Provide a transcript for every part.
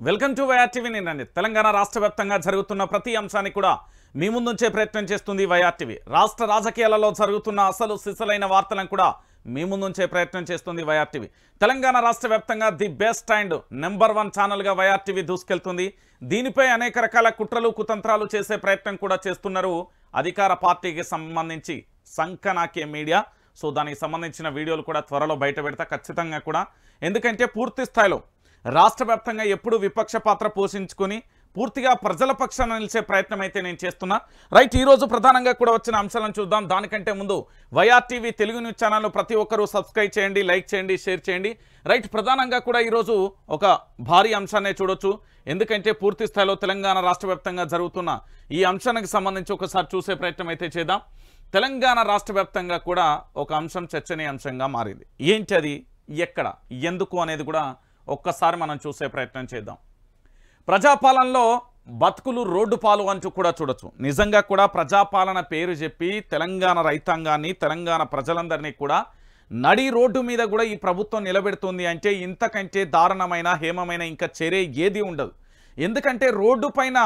Welcome to YR TV. నేను తెలంగాణ రాష్ట్ర వ్యాప్తంగా జరుగుతున్న ప్రతి అంశాన్ని కూడా మీ ముందుంచే ప్రయత్నం చేస్తుంది వైఆర్ టీవీ. రాష్ట్ర రాజకీయాలలో జరుగుతున్న అసలు సిసలైన వార్తలను కూడా మీ ముందుంచే ప్రయత్నం చేస్తుంది వైఆర్ టీవీ. తెలంగాణ రాష్ట్ర వ్యాప్తంగా ది బెస్ట్ అండ్ నెంబర్ 1 ఛానల్గా వైఆర్ టీవీ దూసుకెళ్తుంది. దీనిపై అనేక రకాల కుట్రలు కుతంత్రాలు చేసే ప్రయత్నం కూడా చేస్తున్నారు అధికార పార్టీకి సంబంధించి సంకనాకే మీడియా. సో దానికి సంబంధించిన వీడియోలు కూడా త్వరలో బయట పెడతా ఖచ్చితంగా కూడా. ఎందుకంటే పూర్తి స్థాయిలో రాష్ట్ర వ్యాప్తంగా ఎప్పుడు విపక్ష పాత్ర పోషించుకొని పూర్తిగా ప్రజల పక్షాన నిలిచే ప్రయత్నం అయితే నేను చేస్తున్నా. రైట్, ఈరోజు ప్రధానంగా కూడా వచ్చిన అంశాలను చూద్దాం. దానికంటే ముందు YR TV Telugu news channel ప్రతి ఒక్కరూ సబ్స్క్రైబ్ చేయండి, లైక్ చేయండి, షేర్ చేయండి. రైట్, ప్రధానంగా కూడా ఈరోజు ఒక భారీ అంశాన్ని చూడొచ్చు. ఎందుకంటే పూర్తి స్థాయిలో తెలంగాణ రాష్ట్ర వ్యాప్తంగా జరుగుతున్న ఈ అంశానికి సంబంధించి ఒకసారి చూసే ప్రయత్నం అయితే చేద్దాం. తెలంగాణ రాష్ట్ర వ్యాప్తంగా కూడా ఒక అంశం చర్చనీయాంశంగా మారింది. ఏంటి అది, ఎక్కడ, ఎందుకు అనేది కూడా ఒక్కసారి మనం చూసే ప్రయత్నం చేద్దాం. ప్రజాపాలనలో బతుకులు రోడ్డు పాలు అంటూ కూడా చూడొచ్చు. నిజంగా కూడా ప్రజాపాలన పేరు చెప్పి తెలంగాణ రైతాంగాన్ని, తెలంగాణ ప్రజలందరినీ కూడా నడి రోడ్డు మీద కూడా ఈ ప్రభుత్వం నిలబెడుతుంది అంటే ఇంతకంటే దారుణమైన హేమమైన ఇంకా చర్య ఏది ఉండదు. ఎందుకంటే రోడ్డు పైన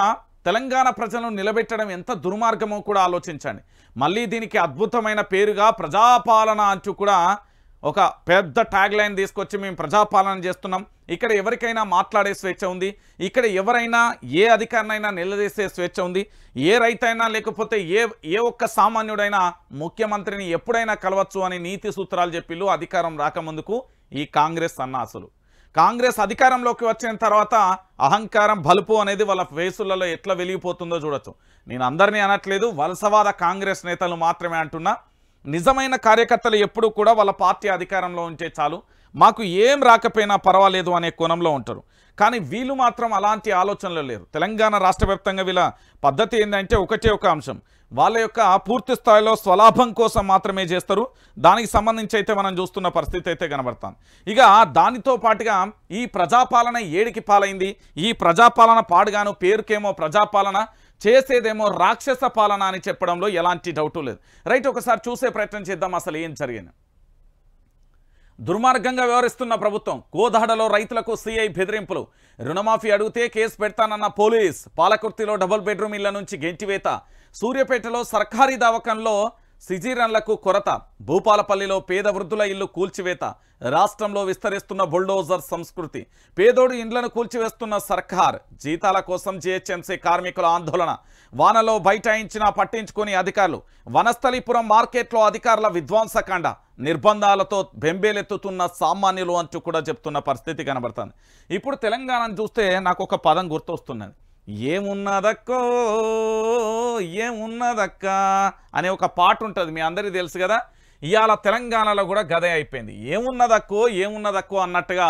తెలంగాణ ప్రజలను నిలబెట్టడం ఎంత దుర్మార్గమో కూడా ఆలోచించండి. మళ్ళీ దీనికి అద్భుతమైన పేరుగా ప్రజాపాలన అంటూ కూడా ఒక పెద్ద ట్యాగ్ లైన్ తీసుకొచ్చి మేము ప్రజాపాలన చేస్తున్నాం, ఇక్కడ ఎవరికైనా మాట్లాడే స్వేచ్ఛ ఉంది, ఇక్కడ ఎవరైనా ఏ అధికారినైనా నిలదీసే స్వేచ్ఛ ఉంది, ఏ రైతైనా లేకపోతే ఏ ఒక్క సామాన్యుడైనా ముఖ్యమంత్రిని ఎప్పుడైనా కలవచ్చు అని నీతి సూత్రాలు చెప్పిళ్ళు అధికారం రాకముందుకు ఈ కాంగ్రెస్ సన్నాసులు. కాంగ్రెస్ అధికారంలోకి వచ్చిన తర్వాత అహంకారం బలుపు అనేది వాళ్ళ ఫేసులలో ఎట్లా వెలిగిపోతుందో చూడొచ్చు. నేను అందరినీ అనట్లేదు, వలసవాద కాంగ్రెస్ నేతలు మాత్రమే అంటున్నా. నిజమైన కార్యకర్తలు ఎప్పుడు కూడా వాళ్ళ పార్టీ అధికారంలో ఉంటే చాలు, మాకు ఏం రాకపోయినా పర్వాలేదు అనే కోణంలో ఉంటారు. కానీ వీళ్ళు మాత్రం అలాంటి ఆలోచనలు లేరు. తెలంగాణ రాష్ట్ర వ్యాప్తంగా వీళ్ళ పద్ధతి ఏంటంటే ఒకటే ఒక అంశం, వాళ్ళ యొక్క పూర్తి స్థాయిలో స్వలాభం కోసం మాత్రమే చేస్తారు. దానికి సంబంధించి అయితే మనం చూస్తున్న పరిస్థితి అయితే కనబడుతుంది. ఇక దానితో పాటుగా ఈ ప్రజాపాలన ఏడికి పాలైంది, ఈ ప్రజాపాలన పాడుగాను పేరుకేమో ప్రజాపాలన చేసేదేమో రాక్షస పాలన అని చెప్పడంలో ఎలాంటి డౌటు లేదు. రైట్, ఒకసారి చూసే ప్రయత్నం చేద్దాం అసలు ఏం జరిగింది. దుర్మార్గంగా వ్యవహరిస్తున్న ప్రభుత్వం. కోదాడలో రైతులకు సిఐ బెదిరింపులు. రుణమాఫీ అడిగితే కేసు పెడతానన్న పోలీస్. పాలకుర్తిలో డబుల్ బెడ్రూమ్ ఇళ్ల నుంచి గెంటివేత. సూర్యాపేటలో సర్కారీ దవాఖానలో సిజీరన్లకు కొరత. భూపాలపల్లిలో పేద వృద్ధుల ఇల్లు కూల్చివేత. రాష్ట్రంలో విస్తరిస్తున్న బుల్డోజర్ సంస్కృతి. పేదోడు ఇండ్లను కూల్చివేస్తున్న సర్కార్. జీతాల కోసం జీహెచ్ఎంసీ కార్మికుల ఆందోళన. వానలో బైఠాయించినా పట్టించుకొని అధికారులు. వనస్థలిపురం మార్కెట్లో అధికారుల విధ్వంసకాండ. నిర్బంధాలతో బెంబేలెత్తుతున్న సామాన్యులు అంటూ కూడా చెప్తున్న పరిస్థితి కనబడుతుంది. ఇప్పుడు తెలంగాణను చూస్తే నాకు ఒక పదం గుర్తొస్తున్నది. ఏమున్నదక్కో ఏమున్నదక్క అనే ఒక పాట ఉంటుంది, మీ అందరికీ తెలుసు కదా. ఇవాళ తెలంగాణలో కూడా గదే అయిపోయింది. ఏమున్నదక్కో అన్నట్టుగా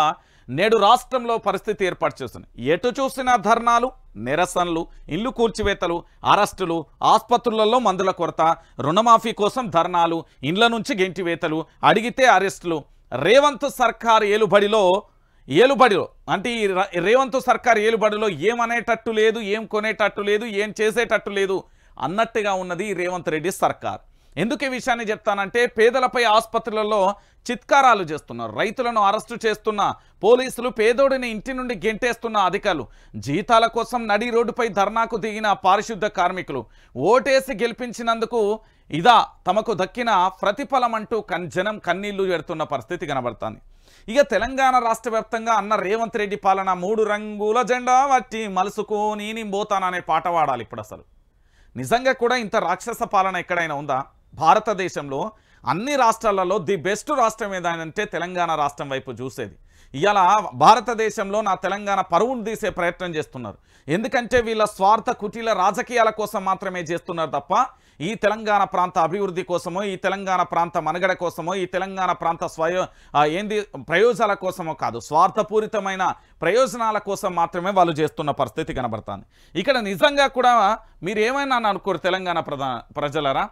నేడు రాష్ట్రంలో పరిస్థితి ఏర్పాటు చేస్తుంది. ఎటు చూసినా ధర్నాలు, నిరసనలు, ఇల్లు కూల్చివేతలు, అరెస్టులు, ఆసుపత్రులలో మందుల కొరత, రుణమాఫీ కోసం ధర్నాలు, ఇండ్ల నుంచి గెంటివేతలు, అడిగితే అరెస్టులు. రేవంత్ సర్కార్ ఏలుబడిలో అంటే ఈ రేవంత్ సర్కార్ ఏలుబడిలో ఏమనేటట్టు లేదు, ఏం కొనేటట్టు లేదు, ఏం చేసేటట్టు లేదు అన్నట్టుగా ఉన్నది రేవంత్ రెడ్డి సర్కార్. ఎందుకు ఈ విషయాన్ని చెప్తానంటే పేదలపై ఆసుపత్రులలో చిత్కారాలు చేస్తున్నారు, రైతులను అరెస్టు చేస్తున్న పోలీసులు, పేదోడిని ఇంటి నుండి గెంటేస్తున్న అధికారులు, జీతాల కోసం నడి రోడ్డుపై ధర్నాకు దిగిన పారిశుద్ధ కార్మికులు, ఓటేసి గెలిపించినందుకు ఇదా తమకు దక్కిన ప్రతిఫలం అంటూ జనం కన్నీళ్లు పెడుతున్న పరిస్థితి కనబడుతుంది. ఇక తెలంగాణ రాష్ట్ర వ్యాప్తంగా అన్న రేవంత్ రెడ్డి పాలన 3 రంగుల జెండా వట్టి మలుసుకోని నేను పోతాననే పాట పాడాలి ఇప్పుడు. అసలు నిజంగా కూడా ఇంత రాక్షస పాలన ఎక్కడైనా ఉందా భారతదేశంలో? అన్ని రాష్ట్రాలలో ది బెస్ట్ రాష్ట్రం ఏదంటే తెలంగాణ రాష్ట్రం వైపు చూసేది. ఇవాళ భారతదేశంలో నా తెలంగాణ పరువును తీసే ప్రయత్నం చేస్తున్నారు. ఎందుకంటే వీళ్ళ స్వార్థ కుటీల రాజకీయాల కోసం మాత్రమే చేస్తున్నారు తప్ప ఈ తెలంగాణ ప్రాంత అభివృద్ధి కోసమో, ఈ తెలంగాణ ప్రాంత మనుగడ కోసమో, ఈ తెలంగాణ ప్రాంత ప్రయోజనాల కోసమో కాదు. స్వార్థపూరితమైన ప్రయోజనాల కోసం మాత్రమే వాళ్ళు చేస్తున్న పరిస్థితి కనబడుతుంది. ఇక్కడ నిజంగా కూడా మీరు ఏమైనా అనుకోరు తెలంగాణ ప్రజలరా,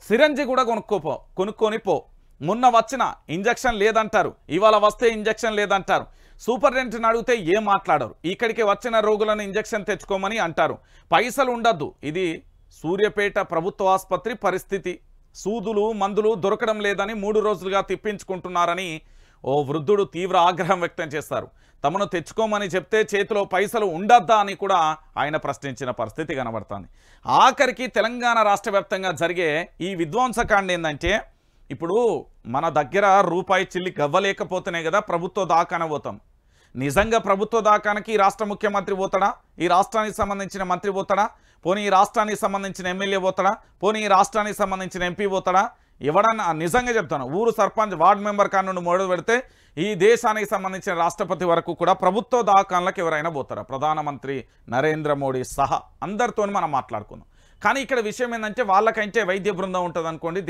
సిరంజి కూడా కొనుక్కొని పో. మొన్న వచ్చిన ఇంజక్షన్ లేదంటారు, ఇవాళ వస్తే ఇంజక్షన్ లేదంటారు. సూపరింటెండెంట్ని అడిగితే ఏం మాట్లాడరు. ఇక్కడికి వచ్చిన రోగులను ఇంజక్షన్ తెచ్చుకోమని అంటారు. పైసలు ఉండద్దు. ఇది సూర్యాపేట ప్రభుత్వ ఆసుపత్రి పరిస్థితి. సూదులు మందులు దొరకడం లేదని 3 రోజులుగా తిప్పించుకుంటున్నారని ఓ వృద్ధుడు తీవ్ర ఆగ్రహం వ్యక్తం చేశారు. తమను తెచ్చుకోమని చెప్తే చేతిలో పైసలు ఉండద్దా అని కూడా ఆయన ప్రశ్నించిన పరిస్థితి కనబడుతుంది. ఆఖరికి తెలంగాణ రాష్ట్ర వ్యాప్తంగా జరిగే ఈ విధ్వంసకాండ ఏంటంటే, ఇప్పుడు మన దగ్గర రూపాయి చిల్లి గవ్వలేకపోతేనే కదా ప్రభుత్వ దాకాన పోతాం. నిజంగా ప్రభుత్వ దాకానికి ఈ రాష్ట్ర ముఖ్యమంత్రి పోతాడా, ఈ రాష్ట్రానికి సంబంధించిన మంత్రి పోతాడా, పోనీ ఈ రాష్ట్రానికి సంబంధించిన ఎమ్మెల్యే పోతాడా, పోనీ ఈ రాష్ట్రానికి సంబంధించిన ఎంపీ పోతాడా? ఎవడన్నా నిజంగా చెప్తాను, ఊరు సర్పంచ్ వార్డు మెంబర్ కాడ నుండి మొదలు పెడితే ఈ దేశానికి సంబంధించిన రాష్ట్రపతి వరకు కూడా ప్రభుత్వ దాఖలకు ఎవరైనా పోతారా? ప్రధానమంత్రి నరేంద్ర మోడీ సహా అందరితో మనం మాట్లాడుకుందాం. కానీ ఇక్కడ విషయం ఏంటంటే, వాళ్ళకంటే వైద్య బృందం ఉంటుంది అనుకోండి,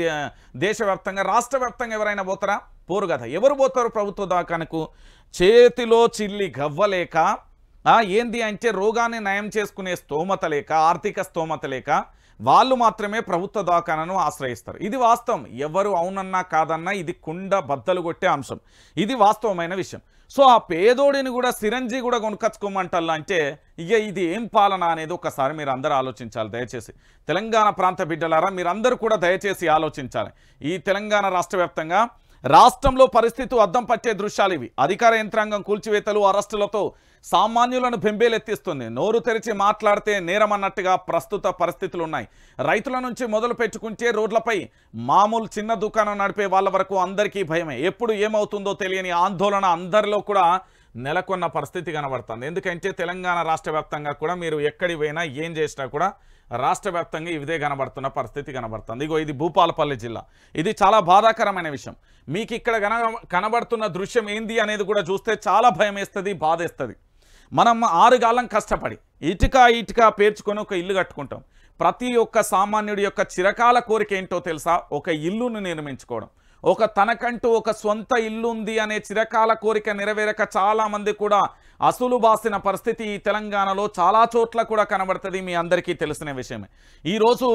దేశవ్యాప్తంగా రాష్ట్ర వ్యాప్తంగా ఎవరైనా పోతారా? పోరు కదా. ఎవరు పోతారు ప్రభుత్వ దాఖానకు? చేతిలో చిల్లి గవ్వలేక, ఏంది అంటే రోగాన్ని నయం చేసుకునే స్తోమత లేక, ఆర్థిక స్తోమత లేక వాళ్ళు మాత్రమే ప్రభుత్వ దవాఖానను ఆశ్రయిస్తారు. ఇది వాస్తవం. ఎవరు అవునన్నా కాదన్నా ఇది కుండ బద్దలు కొట్టే అంశం. ఇది వాస్తవమైన విషయం. సో ఆ పేదోడిని కూడా సిరంజీ కూడా కొనుక్కొచ్చుకోమంటల్లా అంటే ఇక ఇది ఏం పాలన అనేది ఒకసారి మీరు అందరూ ఆలోచించాలి. దయచేసి తెలంగాణ ప్రాంత బిడ్డలారా, మీరందరూ కూడా దయచేసి ఆలోచించాలి. ఈ తెలంగాణ రాష్ట్ర వ్యాప్తంగా రాష్ట్రంలో పరిస్థితి అద్దం పట్టే దృశ్యాలు ఇవి. అధికార యంత్రాంగం కూల్చివేతలు, అరెస్టులతో సామాన్యులను బెంబేలెత్తిస్తుంది. నోరు తెరిచి మాట్లాడితే నేరమన్నట్టుగా ప్రస్తుత పరిస్థితులు ఉన్నాయి. రైతుల నుంచి మొదలు పెట్టుకుంటే రోడ్లపై మామూలు చిన్న దుకాణం నడిపే వాళ్ళ వరకు అందరికీ భయమే. ఎప్పుడు ఏమవుతుందో తెలియని ఆందోళన అందరిలో కూడా నెలకొన్న పరిస్థితి కనబడుతుంది. ఎందుకంటే తెలంగాణ రాష్ట్ర వ్యాప్తంగా కూడా మీరు ఎక్కడి పోయినా ఏం చేసినా కూడా రాష్ట్ర వ్యాప్తంగా ఇదే కనబడుతున్న పరిస్థితి కనబడుతుంది. ఇగో ఇది భూపాలపల్లి జిల్లా. ఇది చాలా బాధాకరమైన విషయం. మీకు ఇక్కడ కనబడుతున్న దృశ్యం ఏంది అనేది కూడా చూస్తే చాలా భయం వేస్తుంది, బాధేస్తుంది. మనం 6 గాలం కష్టపడి ఇటుక పేర్చుకొని ఒక ఇల్లు కట్టుకుంటాం. ప్రతి ఒక్క సామాన్యుడి యొక్క చిరకాల కోరిక ఏంటో తెలుసా? ఒక ఇల్లును నిర్మించుకోవడం. తనకంటూ ఒక సొంత ఇల్లు ఉంది అనే చిరకాల కోరిక నెరవేరక చాలామంది కూడా అసలు బాసిన పరిస్థితి ఈ తెలంగాణలో చాలా చోట్ల కూడా కనబడుతుంది. మీ అందరికీ తెలిసిన విషయమే. ఈరోజు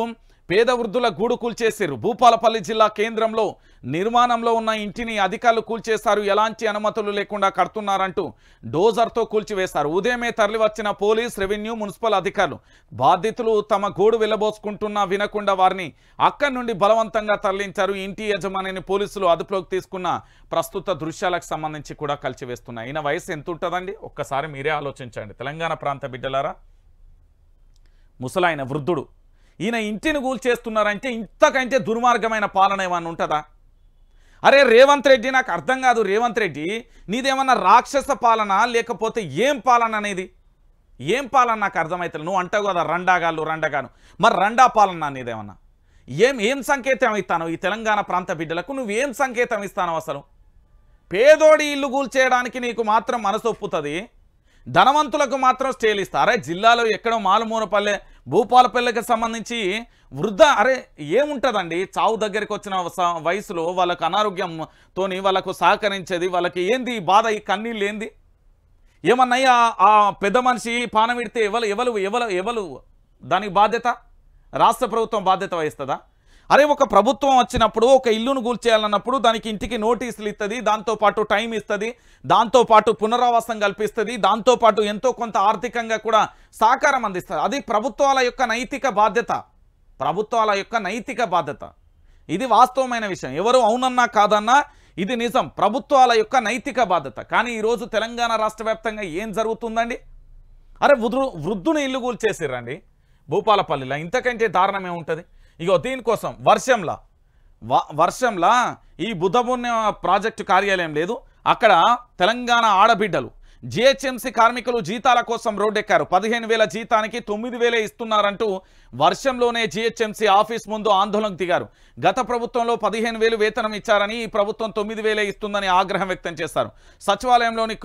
పేద వృద్ధుల గూడు కూల్చేశారు. భూపాలపల్లి జిల్లా కేంద్రంలో నిర్మాణంలో ఉన్న ఇంటిని అధికారులు కూల్చేశారు. ఎలాంటి అనుమతులు లేకుండా కడుతున్నారంటూ డోజర్తో కూల్చివేశారు. ఉదయమే తరలివచ్చిన పోలీస్, రెవెన్యూ, మున్సిపల్ అధికారులు బాధితులు తమ గూడు వెళ్ళబోసుకుంటున్నా వినకుండా వారిని అక్కడి నుండి బలవంతంగా తరలించారు. ఇంటి యజమానిని పోలీసులు అదుపులోకి తీసుకున్న ప్రస్తుత దృశ్యాలకు సంబంధించి కూడా కలిసివేస్తున్నాయి. ఈయన వయసు ఎంత ఉంటుందండి? ఒక్కసారి మీరే ఆలోచించండి. తెలంగాణ ప్రాంత బిడ్డలారా, ముసలాయన వృద్ధుడు. ఈయన ఇంటిని కూల్చేస్తున్నారంటే ఇంతకంటే దుర్మార్గమైన పాలన ఏమన్నా ఉంటుందా? అరే రేవంత్ రెడ్డి, నాకు అర్థం కాదు. రేవంత్ రెడ్డి, నీదేమన్నా రాక్షస పాలన లేకపోతే ఏం పాలన అనేది? ఏం పాలన నాకు అర్థమవుతుంది. నువ్వు అంటావు కదా రండాగాను, మరి రండా పాలన నీదేమన్నా? ఏం సంకేతం ఇస్తాను ఈ తెలంగాణ ప్రాంత బిడ్డలకు? నువ్వేం సంకేతం ఇస్తాను అసలు? పేదోడి ఇల్లు కూల్చేయడానికి నీకు మాత్రం మనసొప్పుతుంది, ధనవంతులకు మాత్రం స్టేలు ఇస్తా. అరే జిల్లాలో ఎక్కడో మాలుమూనపల్లె, భూపాలపల్లెకి సంబంధించి వృద్ధ, అరే ఏముంటుందండి? చావు దగ్గరికి వచ్చిన వయసులో వాళ్ళకు అనారోగ్యంతో వాళ్ళకు సహకరించేది, వాళ్ళకి ఏంది బాధ? ఈ కన్నీళ్ళు ఏంది? ఏమన్నాయా ఆ పెద్ద మనిషి పానం విడితే ఎవరు దానికి బాధ్యత? రాష్ట్ర ప్రభుత్వం బాధ్యత వహిస్తుందా? అరే ఒక ప్రభుత్వం వచ్చినప్పుడు ఒక ఇల్లును కూల్చేయాలన్నప్పుడు దానికి ఇంటికి నోటీసులు ఇస్తుంది, దాంతోపాటు టైం ఇస్తుంది, దాంతోపాటు పునరావాసం కల్పిస్తుంది, దాంతోపాటు ఎంతో కొంత ఆర్థికంగా కూడా సహకారం అందిస్తుంది. అది ప్రభుత్వాల యొక్క నైతిక బాధ్యత. ఇది వాస్తవమైన విషయం. ఎవరు అవునన్నా కాదన్నా ఇది నిజం. ప్రభుత్వాల యొక్క నైతిక బాధ్యత. కానీ ఈరోజు తెలంగాణ రాష్ట్ర వ్యాప్తంగా ఏం జరుగుతుందండి? అరే వృద్ధుని ఇల్లు కూల్చేసిర్రండి భూపాలపల్లిలో. ఇంతకంటే దారుణం ఏముంటుంది? ఇగో దీనికోసం వర్షంలా ఈ బుధపుణ్య ప్రాజెక్టు కార్యాలయం లేదు, అక్కడ తెలంగాణ ఆడబిడ్డలు జిహెచ్ఎంసీ కార్మికులు జీతాల కోసం రోడ్డెక్కారు. 15,000 జీతానికి 9,000 ఇస్తున్నారంటూ వర్షంలోనే జిహెచ్ఎంసీ ఆఫీస్ ముందు ఆందోళనకు దిగారు. గత ప్రభుత్వంలో 15,000 వేతనం ఇచ్చారని ఈ ప్రభుత్వం 9,000 ఇస్తుందని ఆగ్రహం వ్యక్తం చేశారు. సచివాలయంలోని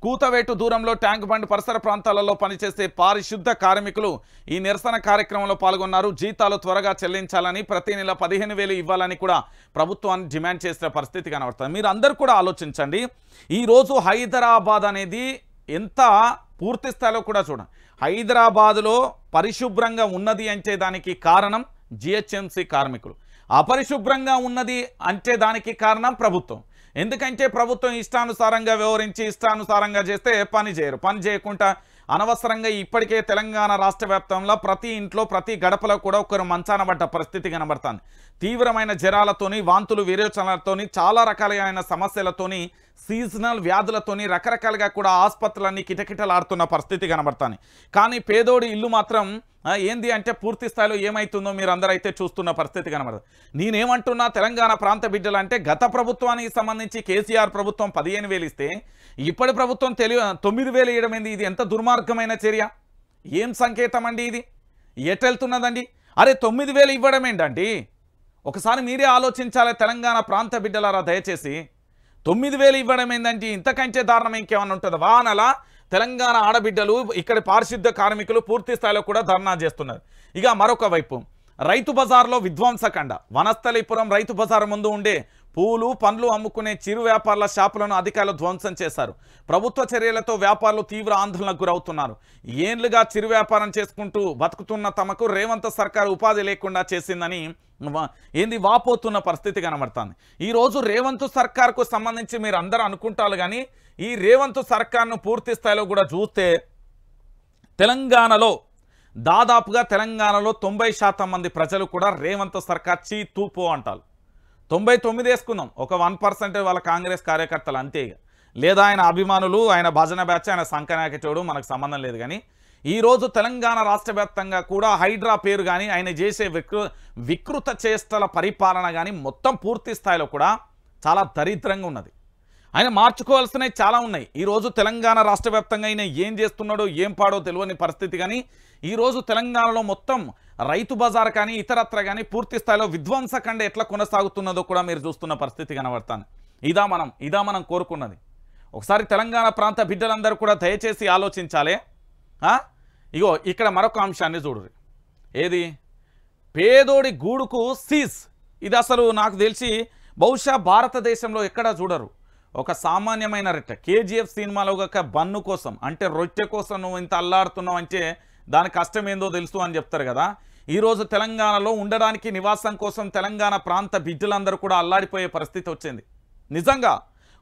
కూతవేటు దూరంలో ట్యాంక్ బండ్ పరిసర ప్రాంతాలలో పనిచేసే పారిశుద్ధ కార్మికులు ఈ నిరసన కార్యక్రమంలో పాల్గొన్నారు. జీతాలు త్వరగా చెల్లించాలని, ప్రతి నెల 15,000 ఇవ్వాలని కూడా ప్రభుత్వాన్ని డిమాండ్ చేసిన పరిస్థితి కనబడుతుంది. మీరు అందరూ కూడా ఆలోచించండి. ఈరోజు హైదరాబాద్ అనేది ఎంత పూర్తి స్థాయిలో కూడా చూడండి. హైదరాబాదులో పరిశుభ్రంగా ఉన్నది అంటే దానికి కారణం జిహెచ్ఎంసీ కార్మికులు. అపరిశుభ్రంగా ఉన్నది అంటే దానికి కారణం ప్రభుత్వం. ఎందుకంటే ప్రభుత్వం ఇష్టానుసారంగా వ్యవహరించి ఇష్టానుసారంగా చేస్తే పని చేయరు. పని చేయకుండా అనవసరంగా ఇప్పటికే తెలంగాణ రాష్ట్ర వ్యాప్తంలో ప్రతి ఇంట్లో ప్రతి గడపలో కూడా ఒకరు మంచాన పడ్డ పరిస్థితి కనబడుతుంది. తీవ్రమైన జ్వరాలతోని, వాంతులు, విరేచనాలతోని, చాలా రకాలైన సమస్యలతోని సీజనల్ వ్యాధులతోని రకరకాలుగా కూడా ఆసుపత్రులన్నీ కిటకిటలాడుతున్న పరిస్థితి కనబడతాయి. కానీ పేదోడి ఇల్లు మాత్రం ఏంది అంటే పూర్తి స్థాయిలో ఏమవుతుందో మీరు అందరూ అయితే చూస్తున్న పరిస్థితి కనబడుతుంది. నేనేమంటున్నా, తెలంగాణ ప్రాంత బిడ్డలు అంటే గత ప్రభుత్వానికి సంబంధించి కేసీఆర్ ప్రభుత్వం 15,000 ఇస్తే ఇప్పటి ప్రభుత్వం 9,000 ఇవ్వడం ఏంది? ఇది ఎంత దుర్మార్గమైన చర్య, ఏం సంకేతం అండి ఇది? ఎటెళ్తున్నదండి? అరే 9,000 ఇవ్వడం ఏంటండి? ఒకసారి మీరే ఆలోచించాలి తెలంగాణ ప్రాంత బిడ్డలారా. దయచేసి 9,000 ఇవ్వడం ఏంటంటే ఇంతకంటే దారుణం ఇంకేమన్నా ఉంటుందా? వానల తెలంగాణ ఆడబిడ్డలు ఇక్కడ పారిశుద్ధ కార్మికులు పూర్తి స్థాయిలో కూడా ధర్నా చేస్తున్నారు. ఇక మరొక వైపు రైతు బజార్లో విధ్వంసకండ. వనస్థలిపురం రైతు బజార్ ముందు ఉండే పూలు పండ్లు అమ్ముకునే చిరు వ్యాపారుల షాపులను అధికారులు ధ్వంసం చేశారు. ప్రభుత్వ చర్యలతో వ్యాపారులు తీవ్ర ఆందోళనకు గురవుతున్నారు. ఏళ్లుగా చిరు వ్యాపారం చేసుకుంటూ బతుకుతున్న తమకు రేవంత్ సర్కార్ ఉపాధి లేకుండా చేసిందని వాపోతున్న పరిస్థితి కనబడుతుంది. ఈరోజు రేవంత్ సర్కార్కు సంబంధించి మీరు అందరూ అనుకుంటారు, కానీ ఈ రేవంత్ సర్కార్ను పూర్తి స్థాయిలో కూడా చూస్తే తెలంగాణలో దాదాపుగా 90% మంది ప్రజలు కూడా రేవంత్ సర్కార్ చీ తూపో అంటారు. 99 వేసుకుందాం, ఒక 1% వాళ్ళ కాంగ్రెస్ కార్యకర్తలు అంతే. లేదా ఆయన అభిమానులు, ఆయన భజన బ్యాచ్, ఆయన సంకనాయకుడు, మనకు సంబంధం లేదు. కానీ ఈరోజు తెలంగాణ రాష్ట్ర వ్యాప్తంగా కూడా హైడ్రా పేరు కానీ ఆయన చేసే వికృత చేష్టల పరిపాలన కానీ మొత్తం పూర్తి స్థాయిలో కూడా చాలా దరిద్రంగా ఉన్నది. ఆయన మార్చుకోవాల్సినవి చాలా ఉన్నాయి. ఈరోజు తెలంగాణ రాష్ట్ర వ్యాప్తంగా ఆయన ఏం చేస్తున్నాడో ఏం పాడో తెలియని పరిస్థితి. కానీ ఈరోజు తెలంగాణలో మొత్తం రైతు బజార్ కానీ ఇతరత్ర కానీ పూర్తి స్థాయిలో విధ్వంసకండ ఎట్లా కొనసాగుతున్నదో కూడా మీరు చూస్తున్న పరిస్థితి కనబడుతుంది. ఇదా మనం కోరుకున్నది. ఒకసారి తెలంగాణ ప్రాంత బిడ్డలందరూ కూడా దయచేసి ఆలోచించాలి. ఇగో ఇక్కడ మరొక అంశాన్ని చూడరు. ఏది? పేదోడి గూడుకు సీజ్. ఇది అసలు నాకు తెలిసి బహుశా భారతదేశంలో ఎక్కడా చూడరు. ఒక సామాన్యమైన రొట్టె, KGF సినిమాలో ఒక బన్ను కోసం అంటే రొట్టె కోసం నువ్వు ఇంత అల్లాడుతున్నావు అంటే దాని కష్టం ఏందో తెలుసు అని చెప్తారు కదా. ఈరోజు తెలంగాణలో ఉండడానికి నివాసం కోసం తెలంగాణ ప్రాంత బిడ్డలందరూ కూడా అల్లాడిపోయే పరిస్థితి వచ్చింది. నిజంగా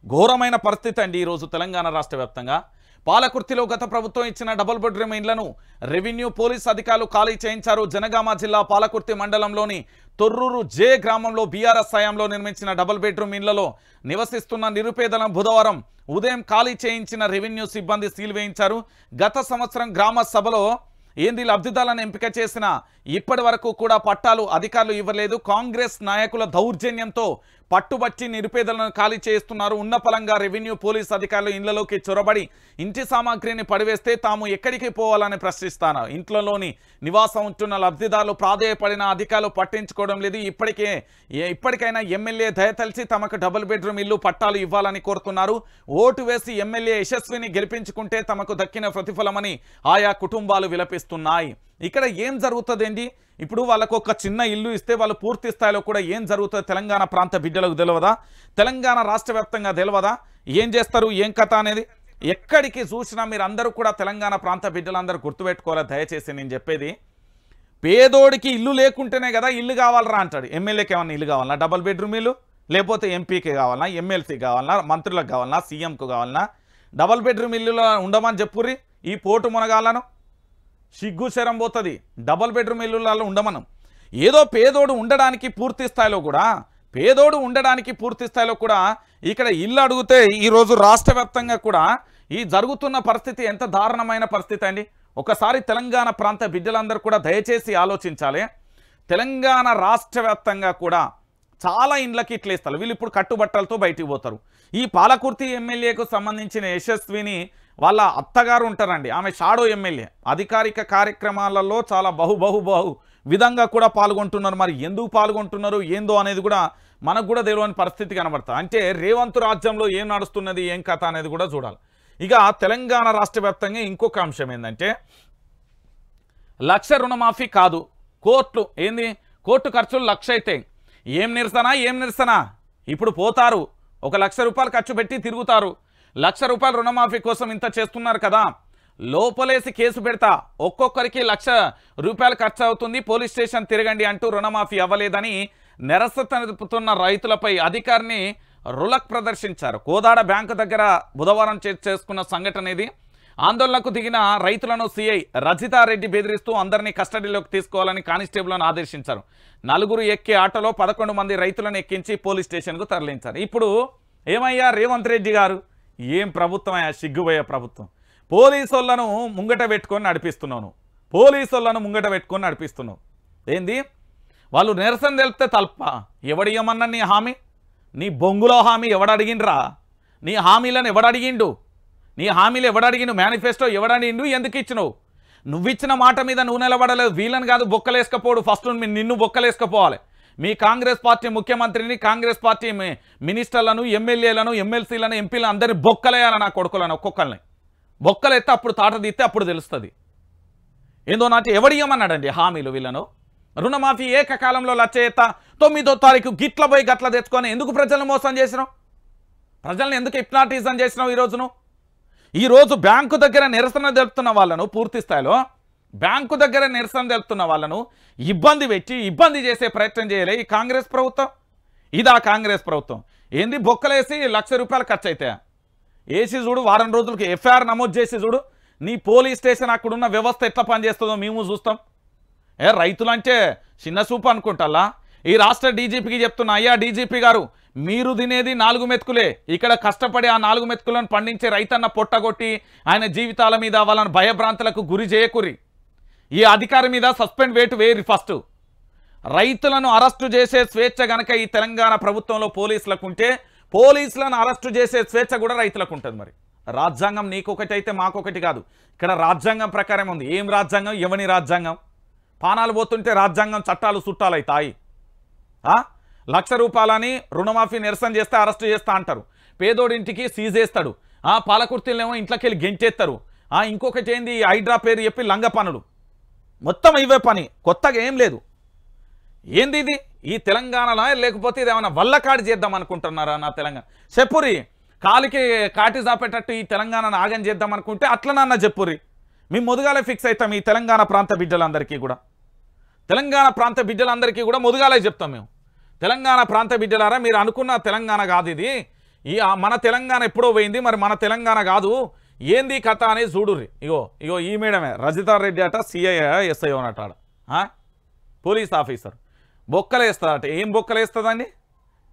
ఘోరమైన పరిస్థితి అండి ఈరోజు తెలంగాణ రాష్ట్ర వ్యాప్తంగా. పాలకుర్తిలో గత ప్రభుత్వం ఇచ్చిన డబుల్ బెడ్రూమ్ ఇండ్లను రెవెన్యూ పోలీస్ అధికారులు ఖాళీ చేయించారు. జనగామ జిల్లా పాలకుర్తి మండలంలోని తొర్రూరు జే గ్రామంలో బీఆర్ఎస్ హయాంలో నిర్మించిన డబుల్ బెడ్రూమ్ ఇండ్లలో నివసిస్తున్న నిరుపేదలను బుధవారం ఉదయం ఖాళీ చేయించిన రెవెన్యూ సిబ్బంది సీల్ వేయించారు. గత సంవత్సరం గ్రామ సభలో లబ్ధిదారులను ఎంపిక చేసిన ఇప్పటి వరకు కూడా పట్టాలు అధికారులు ఇవ్వలేదు. కాంగ్రెస్ నాయకుల దౌర్జన్యంతో పట్టుబట్టి నిరుపేదలను ఖాళీ చేస్తున్నారు. ఉన్నపలంగా రెవెన్యూ పోలీస్ అధికారులు ఇళ్లలోకి చొరబడి ఇంటి సామాగ్రిని పడివేస్తే తాము ఎక్కడికి పోవాలని ప్రశ్నిస్తున్నారు. ఇంట్లోని నివాసం ఉంటున్న లబ్ధిదారులు ప్రాధేయపడిన అధికారులు పట్టించుకోవడం లేదు. ఇప్పటికైనా ఎమ్మెల్యే దయతలిచి తమకు డబుల్ బెడ్రూమ్ ఇల్లు పట్టాలు ఇవ్వాలని కోరుతున్నారు. ఓటు వేసి ఎమ్మెల్యే యశస్విని గెలిపించుకుంటే తమకు దక్కిన ప్రతిఫలమని ఆయా కుటుంబాలు విలపిస్తున్నాయి. ఇక్కడ ఏం జరుగుతుందండి? ఇప్పుడు వాళ్ళకు ఒక చిన్న ఇల్లు ఇస్తే వాళ్ళు పూర్తి స్థాయిలో కూడా ఏం జరుగుతుంది తెలంగాణ ప్రాంత బిడ్డలకు తెలియదా? తెలంగాణ రాష్ట్ర వ్యాప్తంగా తెలియదా? ఏం చేస్తారు, ఏం కథ అనేది? ఎక్కడికి చూసినా మీరు అందరూ కూడా తెలంగాణ ప్రాంత బిడ్డలందరూ గుర్తుపెట్టుకోవాలి. దయచేసి నేను చెప్పేది, పేదోడికి ఇల్లు లేకుంటేనే కదా ఇల్లు కావాలరా అంటాడు. ఎమ్మెల్యేకి ఏమన్నా ఇల్లు కావాలన్నా? డబుల్ బెడ్రూమ్ ఇల్లు, లేకపోతే ఎంపీకి కావాలన్నా, ఎమ్మెల్సీ కావాలన్నా, మంత్రులకు కావాలన్నా, సీఎంకు కావాలన్నా? డబుల్ బెడ్రూమ్ ఇల్లులో ఉండమని చెప్పుర్రి ఈ పోటు మునగాలను. సిగ్గు శరం పోతుంది. డబుల్ బెడ్రూమ్ ఇల్లులలో ఉండమనం. ఏదో పేదోడు ఉండడానికి పూర్తి స్థాయిలో కూడా ఇక్కడ ఇల్లు అడిగితే ఈరోజు రాష్ట్ర వ్యాప్తంగా కూడా ఈ జరుగుతున్న పరిస్థితి ఎంత దారుణమైన పరిస్థితి అండి. ఒకసారి తెలంగాణ ప్రాంత బిడ్డలందరూ కూడా దయచేసి ఆలోచించాలి. తెలంగాణ రాష్ట్ర వ్యాప్తంగా కూడా చాలా ఇండ్లకి ఇట్లా ఇస్తారు. వీళ్ళు ఇప్పుడు కట్టుబట్టలతో బయటికి పోతారు. ఈ పాలకుర్తి ఎమ్మెల్యేకు సంబంధించిన యశస్విని వాళ్ళ అత్తగారు ఉంటారండి, ఆమె షాడో ఎమ్మెల్యే. అధికారిక కార్యక్రమాలలో చాలా బహు విధంగా కూడా పాల్గొంటున్నారు. మరి ఎందుకు పాల్గొంటున్నారు ఏందో అనేది కూడా మనకు కూడా తెలియని పరిస్థితి కనబడుతుంది. అంటే రేవంత్ రాజ్యంలో ఏం నడుస్తున్నది, ఏం కథ అనేది కూడా చూడాలి. ఇక తెలంగాణ రాష్ట్ర వ్యాప్తంగా ఇంకొక అంశం ఏంటంటే 1,00,000 రుణమాఫీ కాదు, కోర్టు ఖర్చులు 1,00,000 అయితే ఏం నిరసన? ఇప్పుడు పోతారు, 1,00,000 రూపాయలు ఖర్చు పెట్టి తిరుగుతారు. 1,00,000 రూపాయల రుణమాఫీ కోసం ఇంత చేస్తున్నారు కదా, లోపలేసి కేసు పెడతా, ఒక్కొక్కరికి 1,00,000 రూపాయలు ఖర్చు అవుతుంది, పోలీస్ స్టేషన్ తిరగండి అంటూ రుణమాఫీ అవ్వలేదని నిరసన రైతులపై అధికారిని రులక్ ప్రదర్శించారు. కోదాడ బ్యాంకు దగ్గర బుధవారం చేసుకున్న సంఘటన ఇది. ఆందోళనకు దిగిన రైతులను సిఐ రజితారెడ్డి బెదిరిస్తూ అందరినీ కస్టడీలోకి తీసుకోవాలని కానిస్టేబుల్ను ఆదేశించారు. 4 ఎక్కే ఆటోలో 11 మంది రైతులను ఎక్కించి పోలీస్ స్టేషన్కు తరలించారు. ఇప్పుడు ఏమయ్యా రేవంత్ రెడ్డి గారు, ఏం ప్రభుత్వం అయ్యా, సిగ్గుపోయే ప్రభుత్వం. పోలీసోళ్లను ముంగట పెట్టుకొని నడిపిస్తున్నావు, పోలీసోళ్లను ముంగట పెట్టుకొని నడిపిస్తున్నావు. ఏంది వాళ్ళు నిరసన తెలిపితే తల్ప ఎవడియమన్నా నీ హామీ, నీ బొంగులో హామీ ఎవడడిగిండ్రా, నీ హామీలను ఎవడడిగిండు, నీ హామీలు ఎవడడిగిండు, మేనిఫెస్టో ఎవడడిగిండు, ఎందుకు ఇచ్చినావు? నువ్విచ్చిన మాట మీద నువ్వు నిలబడలేదు. వీళ్ళని కాదు బొక్కలేసుకపోడు, ఫస్ట్ నిన్ను బొక్కలేసుకపోవాలి. మీ కాంగ్రెస్ పార్టీ ముఖ్యమంత్రిని, కాంగ్రెస్ పార్టీ మినిస్టర్లను, ఎమ్మెల్యేలను, ఎమ్మెల్సీలను, ఎంపీలను అందరినీ బొక్కలేయాలి. నా కొడుకులను ఒక్కొక్కరిని బొక్కలెత్తే అప్పుడు తాట తీస్తే అప్పుడు తెలుస్తుంది. ఏందో నాటి ఎవడియమన్నాడండి హామీలు వీళ్ళను. రుణమాఫీ ఏకకాలంలో లచ్చ 9వ తారీఖు గిట్ల పోయి గట్ల తెచ్చుకొని ఎందుకు ప్రజలను మోసం చేసినావు? ప్రజలను ఎందుకు హిప్నాటిజం చేసినావు? ఈరోజు బ్యాంకు దగ్గర నిరసన తెలుపుతున్న వాళ్ళను, పూర్తి స్థాయిలో బ్యాంకు దగ్గర నిరసన తెలుపుతున్న వాళ్ళను ఇబ్బంది చేసే ప్రయత్నం చేయలే ఈ కాంగ్రెస్ ప్రభుత్వం. ఇదా కాంగ్రెస్ ప్రభుత్వం? ఏంది బొక్కలేసి ₹1,00,000 ఖర్చు అవుతాయా? ఏసీ చూడు, వారం రోజులకి ఎఫ్ఐఆర్ నమోదు చేసి చూడు, నీ పోలీస్ స్టేషన్ అక్కడున్న వ్యవస్థ ఎట్లా పనిచేస్తుందో మేము చూస్తాం. రైతులంటే చిన్న చూపు అనుకుంటా. ఈ రాష్ట్ర డీజీపీకి చెప్తున్నా, అయ్యా డీజీపీ గారు, మీరు తినేది 4 మెతుకులే. ఇక్కడ కష్టపడి ఆ 4 మెతుకులను పండించే రైతన్న పొట్టగొట్టి ఆయన జీవితాల మీద వాళ్ళని భయభ్రాంతులకు గురి చేయకురి. ఈ అధికారి మీద సస్పెండ్ వేటు వేరి. ఫస్ట్ రైతులను అరెస్టు చేసే స్వేచ్ఛ గనక ఈ తెలంగాణ ప్రభుత్వంలో పోలీసులకు ఉంటే, పోలీసులను అరెస్టు చేసే స్వేచ్ఛ కూడా రైతులకు ఉంటుంది. మరి రాజ్యాంగం నీకొకటి అయితే మాకొకటి కాదు. ఇక్కడ రాజ్యాంగం ప్రకారం ఉంది. ఏం రాజ్యాంగం? ఎవని రాజ్యాంగం? పానాలు పోతుంటే రాజ్యాంగం చట్టాలు చుట్టాలు అవుతాయి. ₹1,00,000 రుణమాఫీ నిరసన చేస్తే అరెస్టు చేస్తా అంటారు. పేదోడింటికి సీజ్ చేస్తాడు. పాలకుర్తిలేమో ఇంట్లోకి వెళ్ళి గెంటేస్తారు. ఇంకొకటి ఏంది, హైడ్రా పేరు చెప్పి లంగ పనులు, మొత్తం ఇవే పని, కొత్తగా ఏం లేదు. ఏంది ఇది? ఈ తెలంగాణలో లేకపోతే ఇది ఏమైనా వల్లకాడి చేద్దాం అనుకుంటున్నారా? నా తెలంగాణ చెప్పురి, కాలికి కాటి జాపేటట్టు ఈ తెలంగాణను ఆగం చేద్దాం అనుకుంటే అట్లనన్నా చెప్పురి. మేము మొదగాలే ఫిక్స్ అవుతాం. ఈ తెలంగాణ ప్రాంత బిడ్డలందరికీ కూడా, తెలంగాణ ప్రాంత బిడ్డలందరికీ కూడా మొదగాలే చెప్తాం మేము. తెలంగాణ ప్రాంత బిడ్డలారా, మీరు అనుకున్న తెలంగాణ కాదు ఇది. మన తెలంగాణ ఎప్పుడో పోయింది, మరి మన తెలంగాణ కాదు, ఏంది కథ అనేది చూడుర్రి. ఇగో ఈ మేడమే రజితారెడ్డి అట, సిఐ ఎస్ఐ అన్నట, పోలీస్ ఆఫీసర్. బొక్కలేస్తుందట. ఏం బొక్కలేస్తుందండి?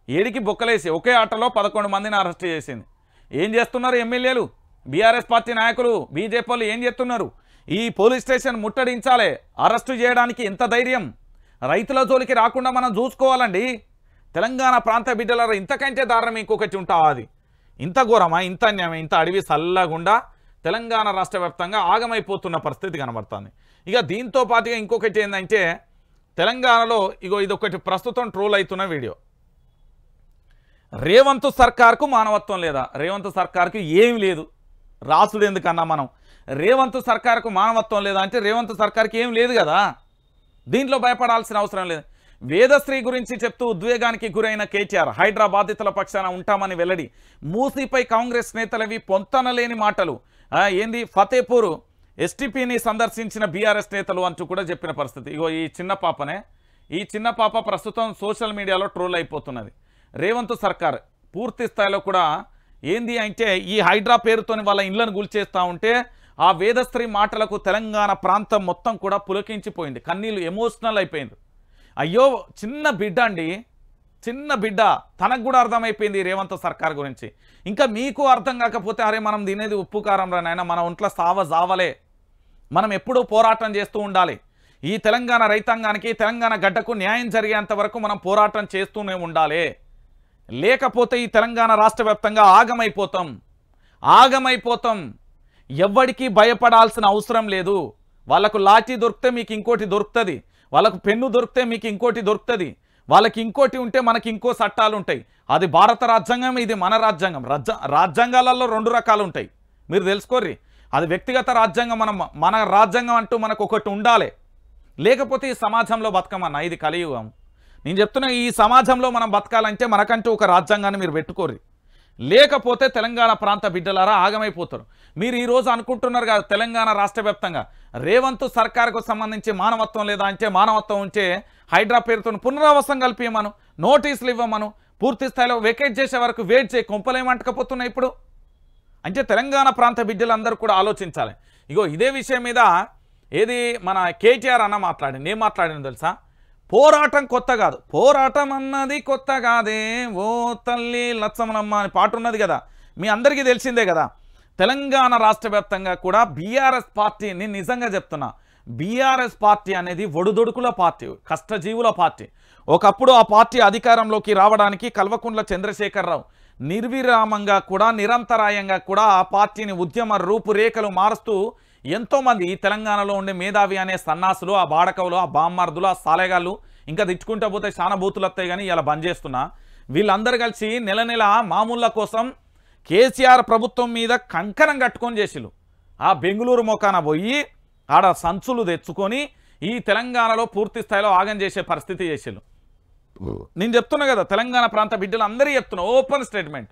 ఏడికి బొక్కలేసి ఒకే ఆటలో 11 మందిని అరెస్ట్ చేసింది. ఏం చేస్తున్నారు ఎమ్మెల్యేలు, బీఆర్ఎస్ పార్టీ నాయకులు, బీజేపీ వాళ్ళు ఏం చేస్తున్నారు? ఈ పోలీస్ స్టేషన్ ముట్టడించాలి, అరెస్టు చేయడానికి ఎంత ధైర్యం? రైతుల జోలికి రాకుండా మనం చూసుకోవాలండి. తెలంగాణ ప్రాంత బిడ్డల ఇంతకంటే దారుణం ఇంకొకటి ఉంటా? అది ఇంత ఘోరమా, ఇంత అన్యాయం, ఇంత అడవి సల్లగుండా తెలంగాణ రాష్ట్ర వ్యాప్తంగా ఆగమైపోతున్న పరిస్థితి కనబడుతుంది. ఇక దీంతో పాటుగా ఇంకొకటి ఏంటంటే, తెలంగాణలో ఇదొకటి ప్రస్తుతం ట్రోల్ అవుతున్న వీడియో. రేవంత్ సర్కార్కు మానవత్వం లేదా? రేవంత్ సర్కార్కు ఏం లేదు. రాసుడు ఎందుకన్నా మనం, రేవంత్ సర్కార్కు మానవత్వం లేదా అంటే రేవంత్ సర్కార్కి ఏం లేదు కదా, దీంట్లో భయపడాల్సిన అవసరం లేదు. వేదశ్రీ గురించి చెప్తూ ఉద్వేగానికి గురైన కేటీఆర్, హైడ్రా బాధితుల పక్షాన ఉంటామని వెల్లడి. మూసీపై కాంగ్రెస్ నేతలవి పొంతనలేని మాటలు. ఏంది ఫతేపూర్ ఎస్టీపీని సందర్శించిన బీఆర్ఎస్ నేతలు అంటూ కూడా చెప్పిన పరిస్థితి. ఈ చిన్న పాపనే, ఈ చిన్న పాప ప్రస్తుతం సోషల్ మీడియాలో ట్రోల్ అయిపోతున్నది. రేవంత్ సర్కార్ పూర్తి స్థాయిలో కూడా ఏంది అంటే, ఈ హైడ్రా పేరుతోని వాళ్ళ ఇళ్లను గుల్చేస్తూ ఉంటే ఆ వేదశ్రీ మాటలకు తెలంగాణ ప్రాంతం మొత్తం కూడా పులకించిపోయింది, కన్నీళ్ళు ఎమోషనల్ అయిపోయింది. అయ్యో చిన్న బిడ్డ అండి, చిన్న బిడ్డ, తనకు కూడా అర్థమైపోయింది రేవంత్ సర్కార్ గురించి. ఇంకా మీకు అర్థం కాకపోతే, అరే మనం తినేది ఉప్పు కారం రానైనా, మన ఒంట్లో జావలే, మనం ఎప్పుడూ పోరాటం చేస్తూ ఉండాలి. ఈ తెలంగాణ రైతాంగానికి, తెలంగాణ గడ్డకు న్యాయం జరిగేంత వరకు మనం పోరాటం చేస్తూనే ఉండాలి. లేకపోతే ఈ తెలంగాణ రాష్ట్ర వ్యాప్తంగా ఆగమైపోతాం. ఎవ్వడికి భయపడాల్సిన అవసరం లేదు. వాళ్ళకు లాఠీ దొరికితే మీకు ఇంకోటి దొరుకుతుంది, వాళ్ళకు పెన్ను దొరికితే మీకు ఇంకోటి దొరుకుతుంది, వాళ్ళకి ఇంకోటి ఉంటే మనకి ఇంకో చట్టాలు ఉంటాయి. అది భారత రాజ్యాంగం, ఇది మన రాజ్యాంగం. రాజ్యాంగాలలో 2 రకాలు ఉంటాయి, మీరు తెలుసుకోర్రి. అది వ్యక్తిగత రాజ్యాంగం, మన రాజ్యాంగం అంటూ మనకు ఒకటి ఉండాలి. లేకపోతే ఈ సమాజంలో బతకమన్నా, ఇది కలియుగం. నేను చెప్తున్నా, ఈ సమాజంలో మనం బతకాలంటే మనకంటూ ఒక రాజ్యాంగాన్ని మీరు పెట్టుకోర్రి. లేకపోతే తెలంగాణ ప్రాంత బిడ్డలారా ఆగమైపోతారు. మీరు ఈరోజు అనుకుంటున్నారు కదా, తెలంగాణ రాష్ట్ర వ్యాప్తంగా రేవంత్ సర్కార్కు సంబంధించి మానవత్వం లేదా అంటే, మానవత్వం ఉంటే హైడ్రా పేరుతో పునరావాసం కల్పించమను, నోటీసులు ఇవ్వమను, పూర్తి స్థాయిలో వెకేట్ చేసే వరకు వెయిట్ చేయి. కొంపలేమంటకపోతున్నాయి ఇప్పుడు అంటే. తెలంగాణ ప్రాంత బిడ్డలందరూ కూడా ఆలోచించాలి. ఇదే విషయం మీద ఏది మన కేటీఆర్ అన్న మాట్లాడింది. ఏం మాట్లాడింది తెలుసా? పోరాటం కొత్త కాదు, పోరాటం అన్నది కొత్త కాదే ఓ తల్లి లచ్చమనమ్మ అని పాట ఉన్నది కదా, మీ అందరికీ తెలిసిందే కదా. తెలంగాణ రాష్ట్ర వ్యాప్తంగా కూడా బీఆర్ఎస్ పార్టీని, నిజంగా చెప్తున్నా, బీఆర్ఎస్ పార్టీ అనేది ఒడుదొడుకుల పార్టీ, కష్టజీవుల పార్టీ. ఒకప్పుడు ఆ పార్టీ అధికారంలోకి రావడానికి కల్వకుంట్ల చంద్రశేఖరరావు నిర్విరామంగా కూడా, నిరంతరాయంగా కూడా ఆ పార్టీని ఉద్యమ రూపురేఖలు మారుస్తూ ఎంతోమంది తెలంగాణలో ఉండే మేధావి అనే సన్నాసులు, ఆ బాడకవులు, ఆ బామ్మర్దులు, ఆ సాలెగాళ్ళు, ఇంకా తిట్టుకుంటూ పోతే చాలా బూతులు వస్తాయి కానీ ఇలా బంద్ చేస్తున్నా, వీళ్ళందరూ కలిసి నెల నెల మామూళ్ళ కోసం కేసీఆర్ ప్రభుత్వం మీద కంకణం కట్టుకొని చేసిలు. ఆ బెంగుళూరు మోకాన పోయి ఆడ సంచులు తెచ్చుకొని ఈ తెలంగాణలో పూర్తి స్థాయిలో ఆగం చేసే పరిస్థితి చేసిలు. నేను చెప్తున్నా కదా, తెలంగాణ ప్రాంత బిడ్డలు అందరూ చెప్తున్నా, ఓపెన్ స్టేట్మెంట్.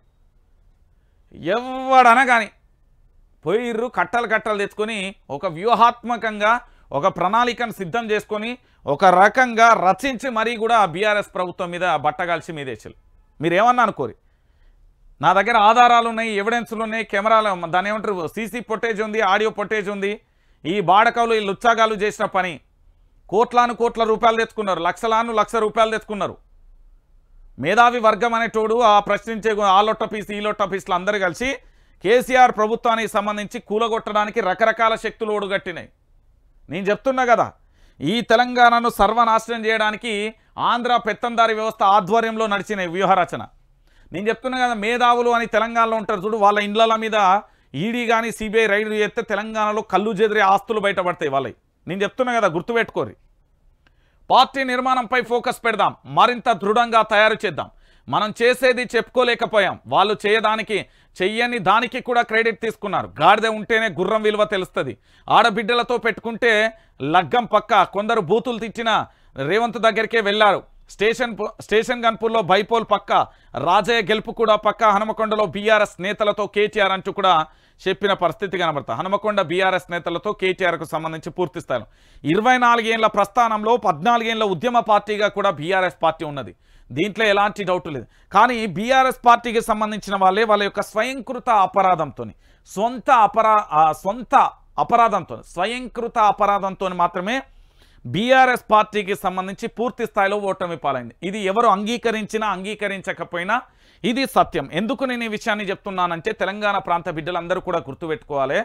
ఎవడనా కానీ పోయిర్రు, కట్టలు తెచ్చుకొని ఒక వ్యూహాత్మకంగా ఒక ప్రణాళికను సిద్ధం చేసుకొని ఒక రకంగా రచించి మరీ కూడా బీఆర్ఎస్ ప్రభుత్వం మీద బట్టగాల్చి మీదేసారు. మీరేమన్నా అనుకోరి, నా దగ్గర ఆధారాలు ఉన్నాయి, ఎవిడెన్స్లు ఉన్నాయి, కెమెరాలు, దాని ఏమంటారు, సీసీ ఫుటేజ్ ఉంది, ఆడియో ఫుటేజ్ ఉంది. ఈ బాడకవులు, ఈ లుచ్చాగాలు చేసిన పని కోట్ల రూపాయలు తెచ్చుకున్నారు, లక్ష రూపాయలు తెచ్చుకున్నారు. మేధావి వర్గం అనేటోడు, ఆ ప్రశ్నించే ఆ లొట్ట పీసు ఈ లొట్ట పీసులు అందరూ కలిసి కేసీఆర్ ప్రభుత్వానికి సంబంధించి కూలగొట్టడానికి రకరకాల శక్తులు ఓడుగట్టినాయి. నేను చెప్తున్నా కదా, ఈ తెలంగాణను సర్వనాశనం చేయడానికి ఆంధ్ర పెత్తందారి వ్యవస్థ ఆధ్వర్యంలో నడిచిన వ్యూహరచన. నేను చెప్తున్నా కదా, మేధావులు అని తెలంగాణలో ఉంటారు చూడు, వాళ్ళ ఇండ్ల మీద ఈడీ కానీ సిబిఐ రైడ్లు చేస్తే తెలంగాణలో కళ్ళు చెదిరే ఆస్తులు బయటపడతాయి వాళ్ళవి. నేను చెప్తున్నా కదా, గుర్తుపెట్టుకోరి. పార్టీ నిర్మాణంపై ఫోకస్ పెడదాం, మరింత దృఢంగా తయారు చేద్దాం. మనం చేసేది చెప్పుకోలేకపోయాం, వాళ్ళు చెయ్యని దానికి కూడా క్రెడిట్ తీసుకున్నారు. గాడిద ఉంటేనే గుర్రం విలువ తెలుస్తుంది. ఆడబిడ్డలతో పెట్టుకుంటే లగ్గం పక్క. కొందరు బూతులు తిట్టిన రేవంత్ దగ్గరికే వెళ్ళారు. స్టేషన్ గన్పూర్లో బైపోల్ పక్క, రాజయ్య గెలుపు కూడా పక్క. హనుమకొండలో బీఆర్ఎస్ నేతలతో కేటీఆర్ అంటూ కూడా చెప్పిన పరిస్థితి కనబడతా. హనుమకొండ బీఆర్ఎస్ నేతలతో కేటీఆర్కు సంబంధించి పూర్తి స్థాయిలో 24 ఏళ్ల ప్రస్థానంలో 14 ఏళ్ల ఉద్యమ పార్టీగా కూడా బీఆర్ఎస్ పార్టీ ఉన్నది. దీంట్లో ఎలాంటి డౌట్ లేదు. కానీ బీఆర్ఎస్ పార్టీకి సంబంధించిన వాళ్ళే వాళ్ళ యొక్క స్వయంకృత అపరాధంతో, స్వయంకృత అపరాధంతో మాత్రమే బీఆర్ఎస్ పార్టీకి సంబంధించి పూర్తి స్థాయిలో ఓటమి పాలైంది. ఇది ఎవరు అంగీకరించినా అంగీకరించకపోయినా ఇది సత్యం. ఎందుకు నేను ఈ విషయాన్ని చెప్తున్నానంటే, తెలంగాణ ప్రాంత బిడ్డలందరూ కూడా గుర్తుపెట్టుకోవాలి,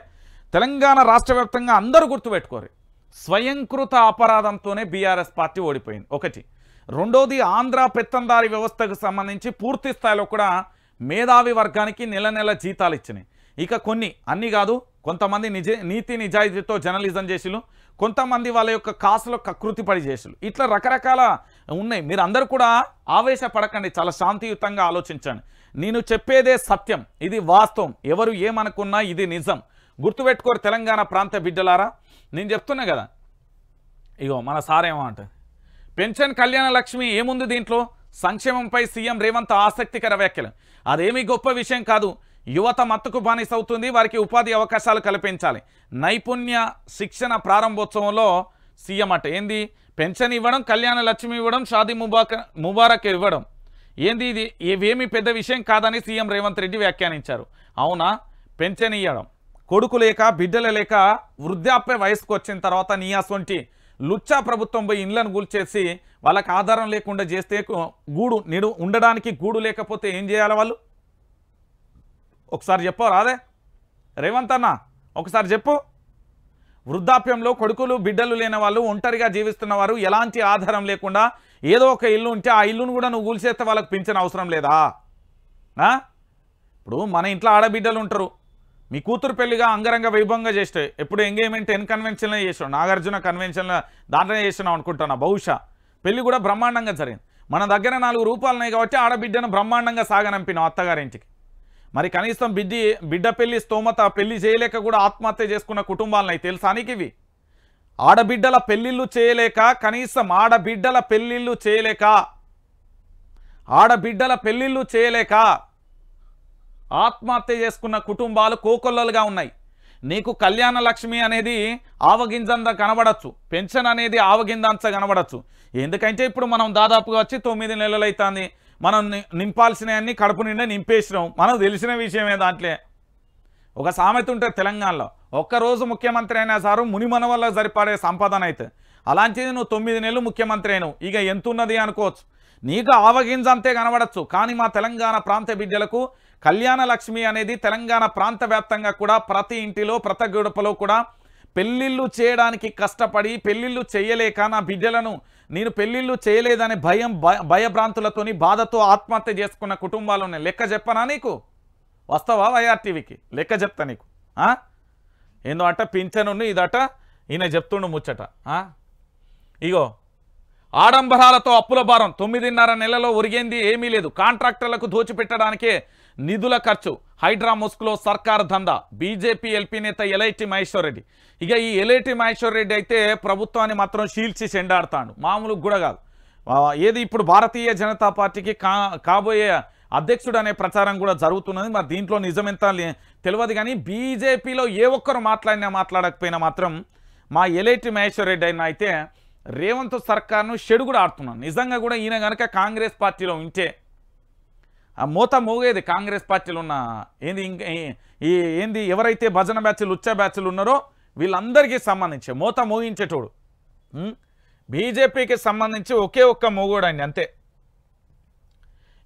తెలంగాణ రాష్ట్ర వ్యాప్తంగా అందరూ గుర్తుపెట్టుకోరు. స్వయంకృత అపరాధంతోనే బీఆర్ఎస్ పార్టీ ఓడిపోయింది ఒకటి. రెండోది, ఆంధ్ర పెత్తందారి వ్యవస్థకు సంబంధించి పూర్తి స్థాయిలో కూడా మేధావి వర్గానికి నెల జీతాలు ఇచ్చినాయి. ఇక కొన్ని, అన్నీ కాదు, కొంతమంది నీతి నిజాయితీతో జర్నలిజం చేసిలు, కొంతమంది వాళ్ళ యొక్క కాసులో కకృతి పడి చేసిలు. ఇట్లా రకరకాల ఉన్నాయి. మీరు అందరూ కూడా ఆవేశపడకండి, చాలా శాంతియుతంగా ఆలోచించండి. నేను చెప్పేదే సత్యం, ఇది వాస్తవం. ఎవరు ఏమనుకున్నా ఇది నిజం. గుర్తుపెట్టుకోరు తెలంగాణ ప్రాంత బిడ్డలారా. నేను చెప్తున్నా కదా, ఇగో మన సారేమో అంటే పెన్షన్ కళ్యాణ లక్ష్మి ఏముంది దీంట్లో, సంక్షేమంపై సీఎం రేవంత్ ఆసక్తికర వ్యాఖ్యలు. అదేమీ గొప్ప విషయం కాదు. యువత మత్తుకు బానిసవుతుంది, వారికి ఉపాధి అవకాశాలు కల్పించాలి. నైపుణ్య శిక్షణ ప్రారంభోత్సవంలో సీఎం అట ఏంది, పెన్షన్ ఇవ్వడం, కళ్యాణ లక్ష్మి ఇవ్వడం, షాదీ ముబారక్ ఇవ్వడం, ఏంది ఇది, ఇవేమీ పెద్ద విషయం కాదని సీఎం రేవంత్ రెడ్డి వ్యాఖ్యానించారు. అవునా, పెన్షన్ ఇవ్వడం, కొడుకు లేక బిడ్డలు లేక వృద్ధాప్య వయసుకు వచ్చిన తర్వాత నీ అసొంటి లుచ్చా ప్రభుత్వం పోయి ఇండ్లను కూల్చేసి వాళ్ళకి ఆధారం లేకుండా చేస్తే ఉండడానికి గూడు లేకపోతే ఏం చేయాలి వాళ్ళు? ఒకసారి చెప్పు రాదే రేవంత్ అన్న, ఒకసారి చెప్పు. వృద్ధాప్యంలో కొడుకులు బిడ్డలు లేని వాళ్ళు, ఒంటరిగా జీవిస్తున్న వారు, ఎలాంటి ఆధారం లేకుండా ఏదో ఒక ఇల్లు ఉంటే ఆ ఇల్లును కూడా నువ్వు కూల్చేస్తే వాళ్ళకి పింఛన్ అవసరం లేదా? ఇప్పుడు మన ఇంట్లో ఆడబిడ్డలు ఉంటారు, మీ కూతురు పెళ్లిగా అంగరంగ వైభవంగా చేస్తే, ఎప్పుడు ఎంగేజ్మెంట్ కన్వెన్షన్లో చేసాం, నాగార్జున కన్వెన్షన్లో దాంట్లోనే చేసినాం అనుకుంటున్నా. బహుశా పెళ్లి కూడా బ్రహ్మాండంగా జరిగింది. మన దగ్గర 4 రూపాయలు ఉన్నాయి కాబట్టి ఆడబిడ్డను బ్రహ్మాండంగా సాగనంపినాం అత్తగారింటికి. మరి కనీసం బిడ్డ పెళ్లి స్తోమత, పెళ్లి చేయలేక కూడా ఆత్మహత్య చేసుకున్న కుటుంబాలనై తెలుసా నీకు ఇవి? ఆడబిడ్డల పెళ్లిళ్ళు చేయలేక, కనీసం ఆడబిడ్డల పెళ్లిళ్ళు చేయలేక ఆత్మహత్య చేసుకున్న కుటుంబాలు కోకొల్లలుగా ఉన్నాయి. నీకు కళ్యాణ లక్ష్మి అనేది ఆవగింజంత కనబడచ్చు, పెన్షన్ అనేది ఆవగింజంత కనబడచ్చు. ఎందుకంటే ఇప్పుడు మనం దాదాపుగా వచ్చి 9 నెలలు అవుతుంది. మనం నింపాల్సినవన్నీ కడుపు నిండా నింపేసినాం. మనకు తెలిసిన విషయమే. దాంట్లో ఒక సామెత ఉంటుంది తెలంగాణలో, ఒక్కరోజు ముఖ్యమంత్రి అయినా సారు మునిమన వల్ల సరిపడే సంపాదన అయితే అలాంటిది నువ్వు 9 నెలలు ముఖ్యమంత్రి అయినవు, ఇక ఎంతున్నది అనుకోవచ్చు. నీకు ఆవగింజ అంతే కనబడచ్చు, కానీ మా తెలంగాణ ప్రాంత బిడ్డలకు కళ్యాణ లక్ష్మి అనేది తెలంగాణ ప్రాంత వ్యాప్తంగా కూడా ప్రతి ఇంటిలో ప్రతి గడపలో కూడా పెళ్ళిళ్ళు చేయడానికి కష్టపడి పెళ్ళిళ్ళు చేయలేక నా బిడ్డలను నేను పెళ్ళిళ్ళు చేయలేదనే భయభ్రాంతులతోని బాధతో ఆత్మహత్య చేసుకున్న కుటుంబాలు ఉన్నాయి. లెక్క చెప్పనా నీకు? వస్తావా వైఆర్టీవీకి? లెక్క చెప్తా నీకు. ఏందో అట పింఛను ఇదట ఈయన చెప్తుండు ముచ్చట. ఇగో ఆడంబరాలతో అప్పుల భారం 9.5 నెలలో ఒరిగేంది ఏమీ లేదు. కాంట్రాక్టర్లకు దోచిపెట్టడానికే నిధుల ఖర్చు. హైడ్రా ముస్కులో సర్కార్ దందా. బీజేపీ ఎల్పీ నేత ఎలైటి మహేశ్వర్ రెడ్డి. ఇక ఈ ఎలైటి మహేశ్వర్ రెడ్డి అయితే ప్రభుత్వాన్ని మాత్రం షీల్చి చెండాడుతాడు, మామూలు కూడా కాదు. ఏది ఇప్పుడు భారతీయ జనతా పార్టీకి కాబోయే అధ్యక్షుడు అనే ప్రచారం కూడా జరుగుతున్నది. మరి దీంట్లో నిజమెంత తెలియదు, కానీ బీజేపీలో ఏ ఒక్కరు మాట్లాడకపోయినా మాత్రం మా ఎలైటి మహేశ్వర్ రెడ్డి అయినా అయితే రేవంత్ సర్కార్ను షెడు కూడా ఆడుతున్నాను. నిజంగా కూడా ఈయన కనుక కాంగ్రెస్ పార్టీలో ఉంటే ఆ మూత మోగేది. కాంగ్రెస్ పార్టీలో ఉన్న ఏంది ఎవరైతే భజన బ్యాచ్లు ఉచ్చ బ్యాచ్లు ఉన్నారో వీళ్ళందరికీ సంబంధించి మూత మోగించేటోడు బీజేపీకి సంబంధించి ఒకే ఒక్క మోగోడండి అంతే.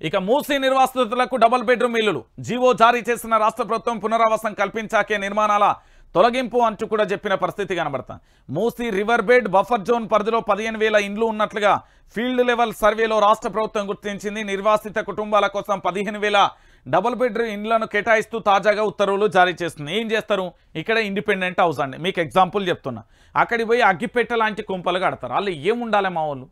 ఇక మూసీ నిర్వాసితులకు డబుల్ బెడ్రూమ్ ఇల్లులు జీవో జారీ చేసిన రాష్ట్ర ప్రభుత్వం పునరావాసం కల్పించాకే నిర్మాణాల తొలగింపు అంటూ కూడా చెప్పిన పరిస్థితి కనబడుతుంది. Musi river bed buffer zone పరిధిలో 15,000 ఇండ్లు ఉన్నట్లుగా ఫీల్డ్ లెవెల్ సర్వేలో రాష్ట్ర ప్రభుత్వం గుర్తించింది. నిర్వాసిత కుటుంబాల కోసం 15,000 డబుల్ బెడ్రూమ్ ఇండ్లను కేటాయిస్తూ తాజాగా ఉత్తర్వులు జారీ చేస్తుంది. ఏం చేస్తారు? ఇక్కడ ఇండిపెండెంట్ హౌస్ అండి, మీకు ఎగ్జాంపుల్ చెప్తున్నా. అక్కడికి పోయి అగ్గిపెట్ట లాంటి కుంపలు కడతారు. వాళ్ళు ఏముండాలి మా వాళ్ళు?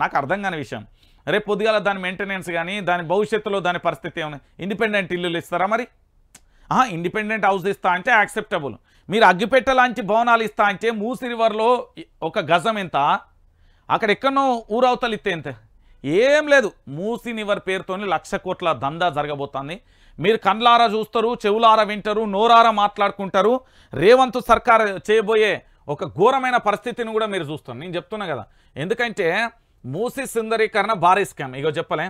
నాకు అర్థం కాని విషయం. రేపు పొద్దుగాల దాని మెయింటెనెన్స్ కానీ దాని భవిష్యత్తులో దాని పరిస్థితి ఏమైనా ఇండిపెండెంట్ ఇల్లులు ఇస్తారా? మరి ఇండిపెండెంట్ హౌస్ ఇస్తా అంటే యాక్సెప్టబుల్. మీరు అగ్గిపెట్ట లాంటి భవనాలు ఇస్తా అంటే మూసీ రివర్లో ఒక గజం ఎంత, అక్కడ ఎక్కడనో ఊరవతలు ఇస్తే ఎంత? ఏం లేదు. మూసీ రివర్ పేరుతోని 1,00,000 కోట్ల దందా జరగబోతుంది. మీరు కండ్లారా చూస్తారు, చెవులారా వింటారు, నోరారా మాట్లాడుకుంటారు. రేవంత్ సర్కార్ చేయబోయే ఒక ఘోరమైన పరిస్థితిని కూడా మీరు చూస్తారు. నేను చెప్తున్నా కదా, ఎందుకంటే మూసీ సుందరీకరణ భారీ స్కామ్. ఇగో చెప్పలే,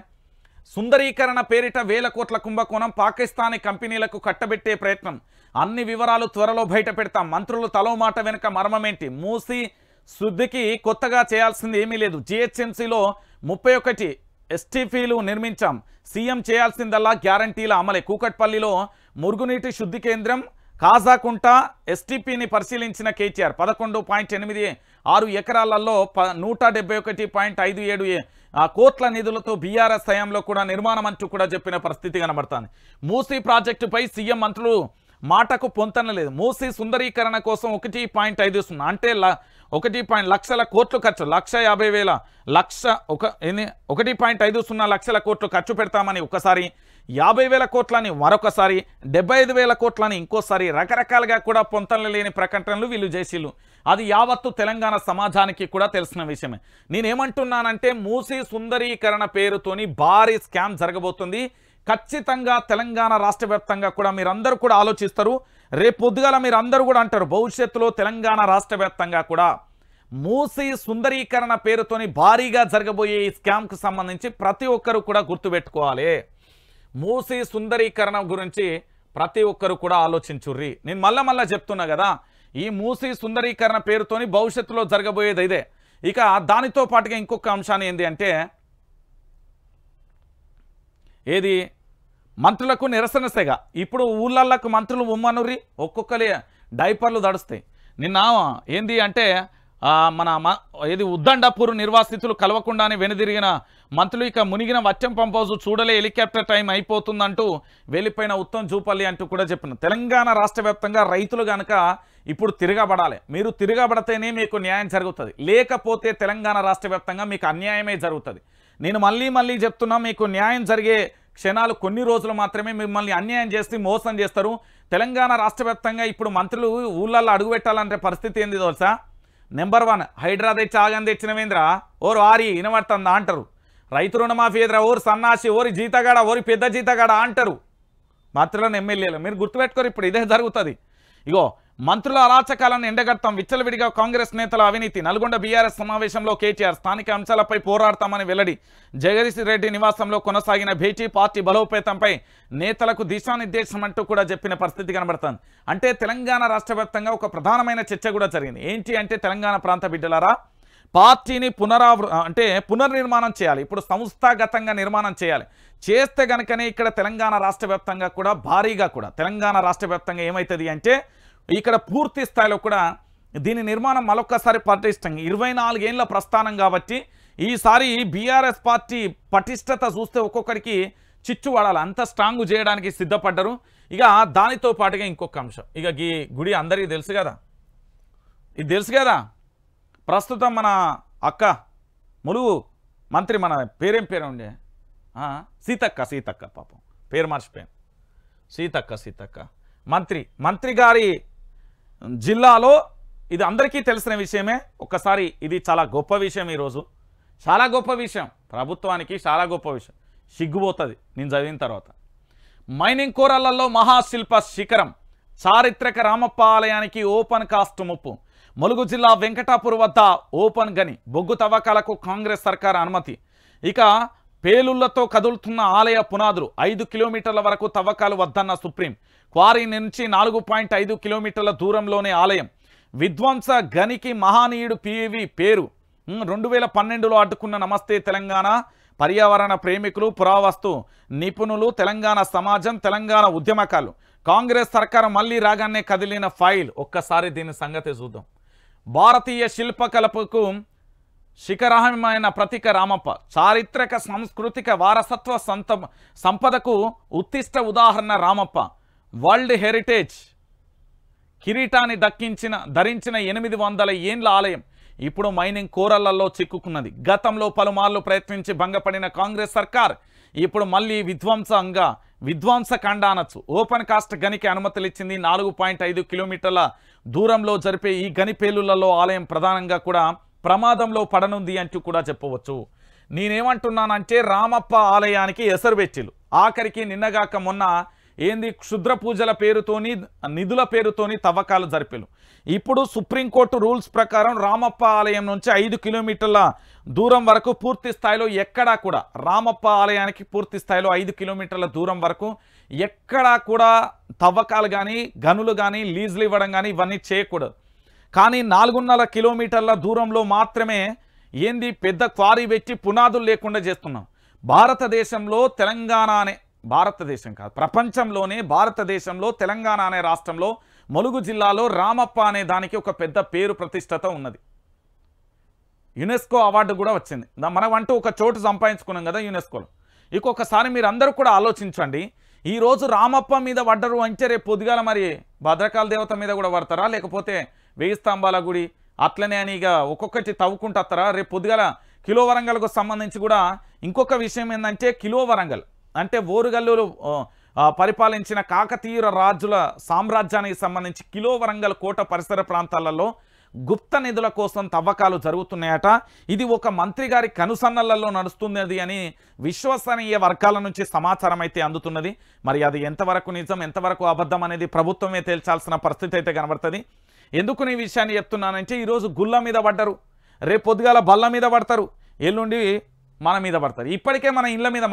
సుందరీకరణ పేరిట 1,000 కోట్ల కుంభకోణం, పాకిస్తానీ కంపెనీలకు కట్టబెట్టే ప్రయత్నం. అన్ని వివరాలు త్వరలో బయట పెడతాం. మంత్రులు తలో మాట వెనుక మర్మమేంటి? మూసీ శుద్ధికి కొత్తగా చేయాల్సింది ఏమీ లేదు. జిహెచ్ఎంసీలో 31 ఎస్టీపీలు నిర్మించాం. సీఎం చేయాల్సిందల్లా గ్యారంటీల అమలే. కూకట్పల్లిలో మురుగునీటి శుద్ధి కేంద్రం, కాజాకుంట ఎస్టీపీని పరిశీలించిన కేటీఆర్ 11.86 ఎకరాలలో 171.57 కోట్ల నిధులతో బీఆర్ఎస్ హయాంలో కూడా నిర్మాణం అంటూ కూడా చెప్పిన పరిస్థితి కనబడుతుంది. మూసీ ప్రాజెక్టుపై సీఎం మంత్రులు మాటకు పొంతనలేదు. మూసీ సుందరీకరణ కోసం 1.50 అంటే 1,00,000 కోట్లు ఖర్చు, 1,50,000 1.50 లక్షల కోట్లు ఖర్చు పెడతామని ఒకసారి, 50,000 కోట్లని మరొకసారి, 75,000 కోట్లని ఇంకోసారి, రకరకాలుగా కూడా పొంతనలు లేని ప్రకటనలు వీళ్ళు చేసిళ్ళు. అది యావత్తు తెలంగాణ సమాజానికి కూడా తెలిసిన విషయమే. నేనేమంటున్నానంటే మూసీ సుందరీకరణ పేరుతోని భారీ స్కామ్ జరగబోతుంది. ఖచ్చితంగా తెలంగాణ రాష్ట్ర వ్యాప్తంగా కూడా మీరందరూ కూడా ఆలోచిస్తారు. రేపు పొద్దుగాల మీరందరూ కూడా అంటారు, భవిష్యత్తులో తెలంగాణ రాష్ట్ర వ్యాప్తంగా కూడా మూసీ సుందరీకరణ పేరుతోని భారీగా జరగబోయే ఈ స్కామ్కు సంబంధించి ప్రతి ఒక్కరు కూడా గుర్తుపెట్టుకోవాలి. మూసీ సుందరీకరణ గురించి ప్రతి ఒక్కరు కూడా ఆలోచించుర్రి. నేను మళ్ళా చెప్తున్నా కదా, ఈ మూసీ సుందరీకరణ పేరుతోని భవిష్యత్తులో జరగబోయేది ఇదే. ఇక దానితో పాటుగా ఇంకొక అంశాన్ని ఏంటి అంటే, ఏది మంత్రులకు నిరసన సెగ. ఇప్పుడు ఊళ్ళకు మంత్రులు ఉమ్మనుర్రి, ఒక్కొక్కరి డైపర్లు దడుస్తాయి. నిన్న ఏంది అంటే ఏది ఉద్దండపూర్ నిర్వాసితులు కలవకుండానే వెనుదిరిగిన మంత్రులు ఇక మునిగిన వచ్చం పంప్ హౌస్ చూడలే, హెలికాప్టర్ టైం అయిపోతుందంటూ వెళ్ళిపోయిన ఉత్తమ్ జూపల్లి అంటూ కూడా చెప్పిన. తెలంగాణ రాష్ట్ర వ్యాప్తంగా రైతులు కనుక ఇప్పుడు తిరగబడాలి. మీరు తిరగబడితేనే మీకు న్యాయం జరుగుతుంది, లేకపోతే తెలంగాణ రాష్ట్ర వ్యాప్తంగా మీకు అన్యాయమే జరుగుతుంది. నేను మళ్ళీ చెప్తున్నా, మీకు న్యాయం జరిగే క్షణాలు కొన్ని రోజులు మాత్రమే. మిమ్మల్ని అన్యాయం చేసి మోసం చేస్తారు. తెలంగాణ రాష్ట్ర వ్యాప్తంగా ఇప్పుడు మంత్రులు ఊళ్ళల్లో అడుగుపెట్టాలంటే పరిస్థితి ఏంది తెలుసా? నెంబర్ 1 హైడ్రా తెచ్చి ఆగం తెచ్చినవేంద్ర ఓరు ఆరి వినబడుతుందా అంటారు. రైతు రుణమాఫీ ఎదురా ఓరు సన్నాసి, ఓరి జీతగాడ, ఓరి పెద్ద జీతగాడ అంటారు మంత్రులను, ఎమ్మెల్యేలు. మీరు గుర్తుపెట్టుకోరు, ఇప్పుడు ఇదే జరుగుతుంది. ఇగో మంత్రుల అరాచకాలను ఎండగడతాం, విచ్చలవిడిగా కాంగ్రెస్ నేతల అవినీతి. నల్గొండ బీఆర్ఎస్ సమావేశంలో కేటీఆర్ స్థానిక అంశాలపై పోరాడతామని వెల్లడి. జగదీష్ రెడ్డి నివాసంలో కొనసాగిన భేటీ పార్టీ బలోపేతంపై నేతలకు దిశానిర్దేశం అంటూ కూడా చెప్పిన పరిస్థితి కనబడుతుంది. అంటే తెలంగాణ రాష్ట్ర వ్యాప్తంగా ఒక ప్రధానమైన చర్చ కూడా జరిగింది. ఏంటి అంటే తెలంగాణ ప్రాంత బిడ్డలారా, పార్టీని పునర్నిర్మాణం చేయాలి. ఇప్పుడు సంస్థాగతంగా నిర్మాణం చేయాలి. చేస్తే గనుకనే ఇక్కడ తెలంగాణ రాష్ట్ర వ్యాప్తంగా కూడా భారీగా కూడా తెలంగాణ రాష్ట్ర వ్యాప్తంగా ఏమవుతుంది అంటే ఇక్కడ పూర్తి స్థాయిలో కూడా దీని నిర్మాణం మరొకసారి పటిష్టంగా 24 ఏళ్ల ప్రస్థానం కాబట్టి ఈసారి బీఆర్ఎస్ పార్టీ పటిష్టత చూస్తే ఒక్కొక్కరికి చిచ్చు పడాలి, అంత స్ట్రాంగ్ చేయడానికి సిద్ధపడ్డరు. ఇక దానితో పాటుగా ఇంకొక అంశం, ఇక ఈ గుడి అందరికీ తెలుసు కదా, ఇది తెలుసు కదా. ప్రస్తుతం మన అక్క ములుగు మంత్రి, మన పేరేం పేరు ఉండే, సీతక్క పాపం పేరు మర్చిపోయాను, సీతక్క మంత్రి గారి జిల్లాలో ఇది అందరికీ తెలిసిన విషయమే. ఒక్కసారి ఇది చాలా గొప్ప విషయం, ఈరోజు చాలా గొప్ప విషయం, ప్రభుత్వానికి చాలా గొప్ప విషయం, సిగ్గుపోతుంది నేను చదివిన తర్వాత. మైనింగ్ కోరళ్లలో మహాశిల్ప శిఖరం, చారిత్రక రామప్ప ఆలయానికి ఓపెన్ కాస్ట్ ముప్పు. ములుగు జిల్లా వెంకటాపూర్ వద్ద ఓపెన్ గని, బొగ్గు తవ్వకాలకు కాంగ్రెస్ సర్కార్ అనుమతి. ఇక పేలుళ్లతో కదులుతున్న ఆలయ పునాదులు, 5 కిలోమీటర్ల వరకు తవ్వకాలు వద్దన్న సుప్రీం. క్వారీ నుంచి 4.5 కిలోమీటర్ల దూరంలోనే ఆలయం. విధ్వంస గనికి మహానీయుడు పివి పేరు. 2012లో అడ్డుకున్న నమస్తే తెలంగాణ పర్యావరణ ప్రేమికులు, పురావస్తు నిపుణులు, తెలంగాణ సమాజం, తెలంగాణ ఉద్యమకాలు. కాంగ్రెస్ సర్కారు మళ్ళీ రాగానే కదిలిన ఫైల్. ఒక్కసారి దీని సంగతి చూద్దాం. భారతీయ శిల్పకళకు శిఖరమైన ప్రతీక రామప్ప, చారిత్రక సాంస్కృతిక వారసత్వ సంపదకు ఉత్తిష్ట ఉదాహరణ రామప్ప. వరల్డ్ హెరిటేజ్ కిరీటాన్ని ధరించిన 800 ఏండ్ల ఆలయం ఇప్పుడు మైనింగ్ కోరళ్లలో చిక్కుకున్నది. గతంలో పలుమార్లు ప్రయత్నించి భంగపడిన కాంగ్రెస్ సర్కార్ ఇప్పుడు మళ్ళీ విధ్వంసకాండ అనొచ్చు. ఓపెన్ కాస్ట్ గనికి అనుమతులు ఇచ్చింది. 4.5 కిలోమీటర్ల దూరంలో జరిపే ఈ గని పేలుళ్లలో ఆలయం ప్రధానంగా కూడా ప్రమాదంలో పడనుంది అంటూ కూడా చెప్పవచ్చు. నేనేమంటున్నానంటే రామప్ప ఆలయానికి ఎసరు పెట్టిలు. ఆఖరికి నిన్నగాక మొన్న ఏంది క్షుద్ర పూజల పేరుతోని, నిధుల పేరుతోని తవ్వకాలు జరిపేలు. ఇప్పుడు సుప్రీంకోర్టు రూల్స్ ప్రకారం రామప్ప ఆలయం నుంచి 5 కిలోమీటర్ల దూరం వరకు పూర్తి స్థాయిలో ఎక్కడా కూడా రామప్ప ఆలయానికి పూర్తి స్థాయిలో 5 కిలోమీటర్ల దూరం వరకు ఎక్కడా కూడా తవ్వకాలు కానీ, గనులు కానీ, లీజులు ఇవ్వడం కానీ ఇవన్నీ చేయకూడదు. కానీ 4.5 కిలోమీటర్ల దూరంలో మాత్రమే ఏంది పెద్ద క్వారీ పెట్టి పునాదులు లేకుండా చేస్తున్నాం. భారతదేశంలో తెలంగాణ అనే, భారతదేశం కాదు ప్రపంచంలోనే, భారతదేశంలో తెలంగాణ అనే రాష్ట్రంలో ములుగు జిల్లాలో రామప్ప అనే దానికి ఒక పెద్ద పేరు ప్రతిష్టత ఉన్నది. యునెస్కో అవార్డు కూడా వచ్చింది. మనం అంటూ ఒక చోటు సంపాదించుకున్నాం కదా యునెస్కోలో. ఇంకొకసారి మీరు అందరూ కూడా ఆలోచించండి. ఈరోజు రామప్ప మీద పడ్డరు అంటే రేపు పొద్దుగాల మరి భద్రకాళ దేవత మీద కూడా పడతారా, లేకపోతే 1000 స్తంభాల గుడి అట్లనే అని ఇక ఒక్కొక్కటి తవ్వుకుంటారా? రేపు పొద్దుగాల కిలో వరంగల్కు సంబంధించి కూడా ఇంకొక విషయం ఏంటంటే, కిలో వరంగల్ అంటే ఓరుగల్లు పరిపాలించిన కాకతీయుల రాజుల సామ్రాజ్యానికి సంబంధించి కిలో వరంగల్ కోట పరిసర ప్రాంతాలలో గుప్త నిధుల కోసం తవ్వకాలు జరుగుతున్నాయట. ఇది ఒక మంత్రి గారి కనుసన్నలలో నడుస్తున్నది అని విశ్వసనీయ వర్గాల నుంచి సమాచారం అయితే అందుతున్నది. మరి అది ఎంతవరకు నిజం, ఎంతవరకు అబద్ధం అనేది ప్రభుత్వమే తేల్చాల్సిన పరిస్థితి అయితే కనబడుతుంది. ఎందుకు ఈ విషయాన్ని చెప్తున్నానంటే, ఈరోజు గుళ్ళ మీద పడ్డరు, రేపు పొద్దుగాల బల్ల మీద పడతారు, ఎల్లుండి మన మీద పడతారు. ఇప్పటికే మన ఇళ్ళ మీద,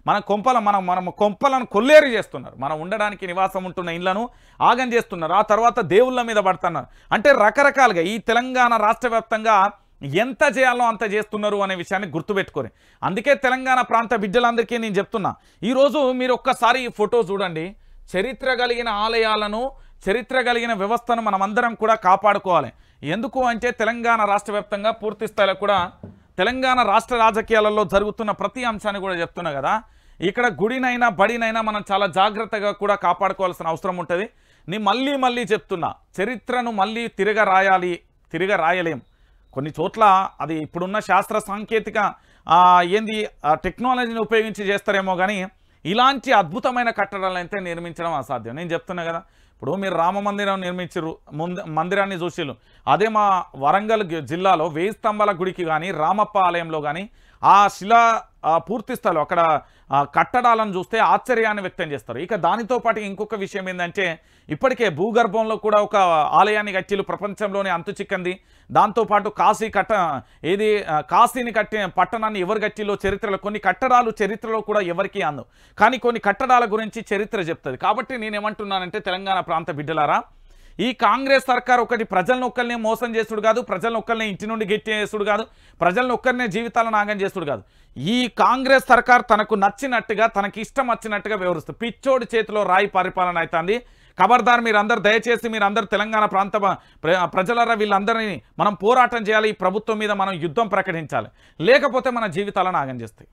మన కొంపలను కొల్లేరు చేస్తున్నారు. మనం ఉండడానికి నివాసం ఉంటున్న ఇళ్లను ఆగం చేస్తున్నారు. ఆ తర్వాత దేవుళ్ళ మీద పడుతున్నారు. అంటే రకరకాలుగా ఈ తెలంగాణ రాష్ట్ర వ్యాప్తంగా ఎంత చేయాలో అంత చేస్తున్నారు అనే విషయాన్ని గుర్తుపెట్టుకోరు. అందుకే తెలంగాణ ప్రాంత బిడ్డలందరికీ నేను చెప్తున్నా, ఈరోజు మీరు ఒక్కసారి ఈ ఫోటో చూడండి. చరిత్ర కలిగిన ఆలయాలను, చరిత్ర కలిగిన వ్యవస్థను మనమందరం కూడా కాపాడుకోవాలి. ఎందుకు అంటే తెలంగాణ రాష్ట్ర వ్యాప్తంగా పూర్తి స్థాయిలో కూడా తెలంగాణ రాష్ట్ర రాజకీయాలలో జరుగుతున్న ప్రతి అంశాన్ని కూడా చెప్తున్నా కదా. ఇక్కడ గుడినైనా బడినైనా మనం చాలా జాగ్రత్తగా కూడా కాపాడుకోవాల్సిన అవసరం ఉంటుంది. నేను మళ్ళీ చెప్తున్నా, చరిత్రను మళ్ళీ తిరగరాయలేం. కొన్ని చోట్ల అది ఇప్పుడున్న శాస్త్ర సాంకేతిక టెక్నాలజీని ఉపయోగించి చేస్తారేమో కానీ ఇలాంటి అద్భుతమైన కట్టడాలు అయితే నిర్మించడం అసాధ్యం. నేను చెప్తున్నా కదా, ఇప్పుడు మీరు రామ మందిరం నిర్మించారు, మందిరాన్ని చూసిరు. అదే మా వరంగల్ జిల్లాలో 1000 స్తంభాల గుడికి కానీ, రామప్ప ఆలయంలో కానీ ఆ పూర్తి స్థలం అక్కడ కట్టడాలను చూస్తే ఆశ్చర్యాన్ని వ్యక్తం చేస్తారు. ఇక దానితో పాటు ఇంకొక విషయం ఏంటంటే ఇప్పటికే భూగర్భంలో కూడా ఒక ఆలయాన్ని కట్టిలు, ప్రపంచంలోనే అంతు చిక్కంది. దాంతోపాటు కాశీని కట్టిన పట్టణాన్ని ఎవరు కట్టిలో చరిత్రలో కొన్ని కట్టడాలు చరిత్రలో కూడా ఎవరికి అందు, కానీ కొన్ని కట్టడాల గురించి చరిత్ర చెప్తుంది. కాబట్టి నేనేమంటున్నానంటే తెలంగాణ ప్రాంత బిడ్డలారా, ఈ కాంగ్రెస్ సర్కార్ ఒకటి ప్రజలను ఒక్కరినే మోసం చేసుడు కాదు, ప్రజలను ఒక్కరినే ఇంటి నుండి చేసుడు కాదు, ప్రజలను ఒక్కరినే జీవితాలను నాగం చేసుడు కాదు. ఈ కాంగ్రెస్ సర్కార్ తనకు నచ్చినట్టుగా తనకి ఇష్టం వచ్చినట్టుగా వ్యవహరిస్తుంది. పిచ్చోడి చేతిలో రాయి పరిపాలన అవుతుంది. ఖబర్దార్ మీరందరూ దయచేసి మీరందరూ తెలంగాణ ప్రాంత ప్రజలరా వీళ్ళందరినీ మనం పోరాటం చేయాలి. ఈ ప్రభుత్వం మీద మనం యుద్ధం ప్రకటించాలి, లేకపోతే మన జీవితాలను నాగం చేస్తాయి.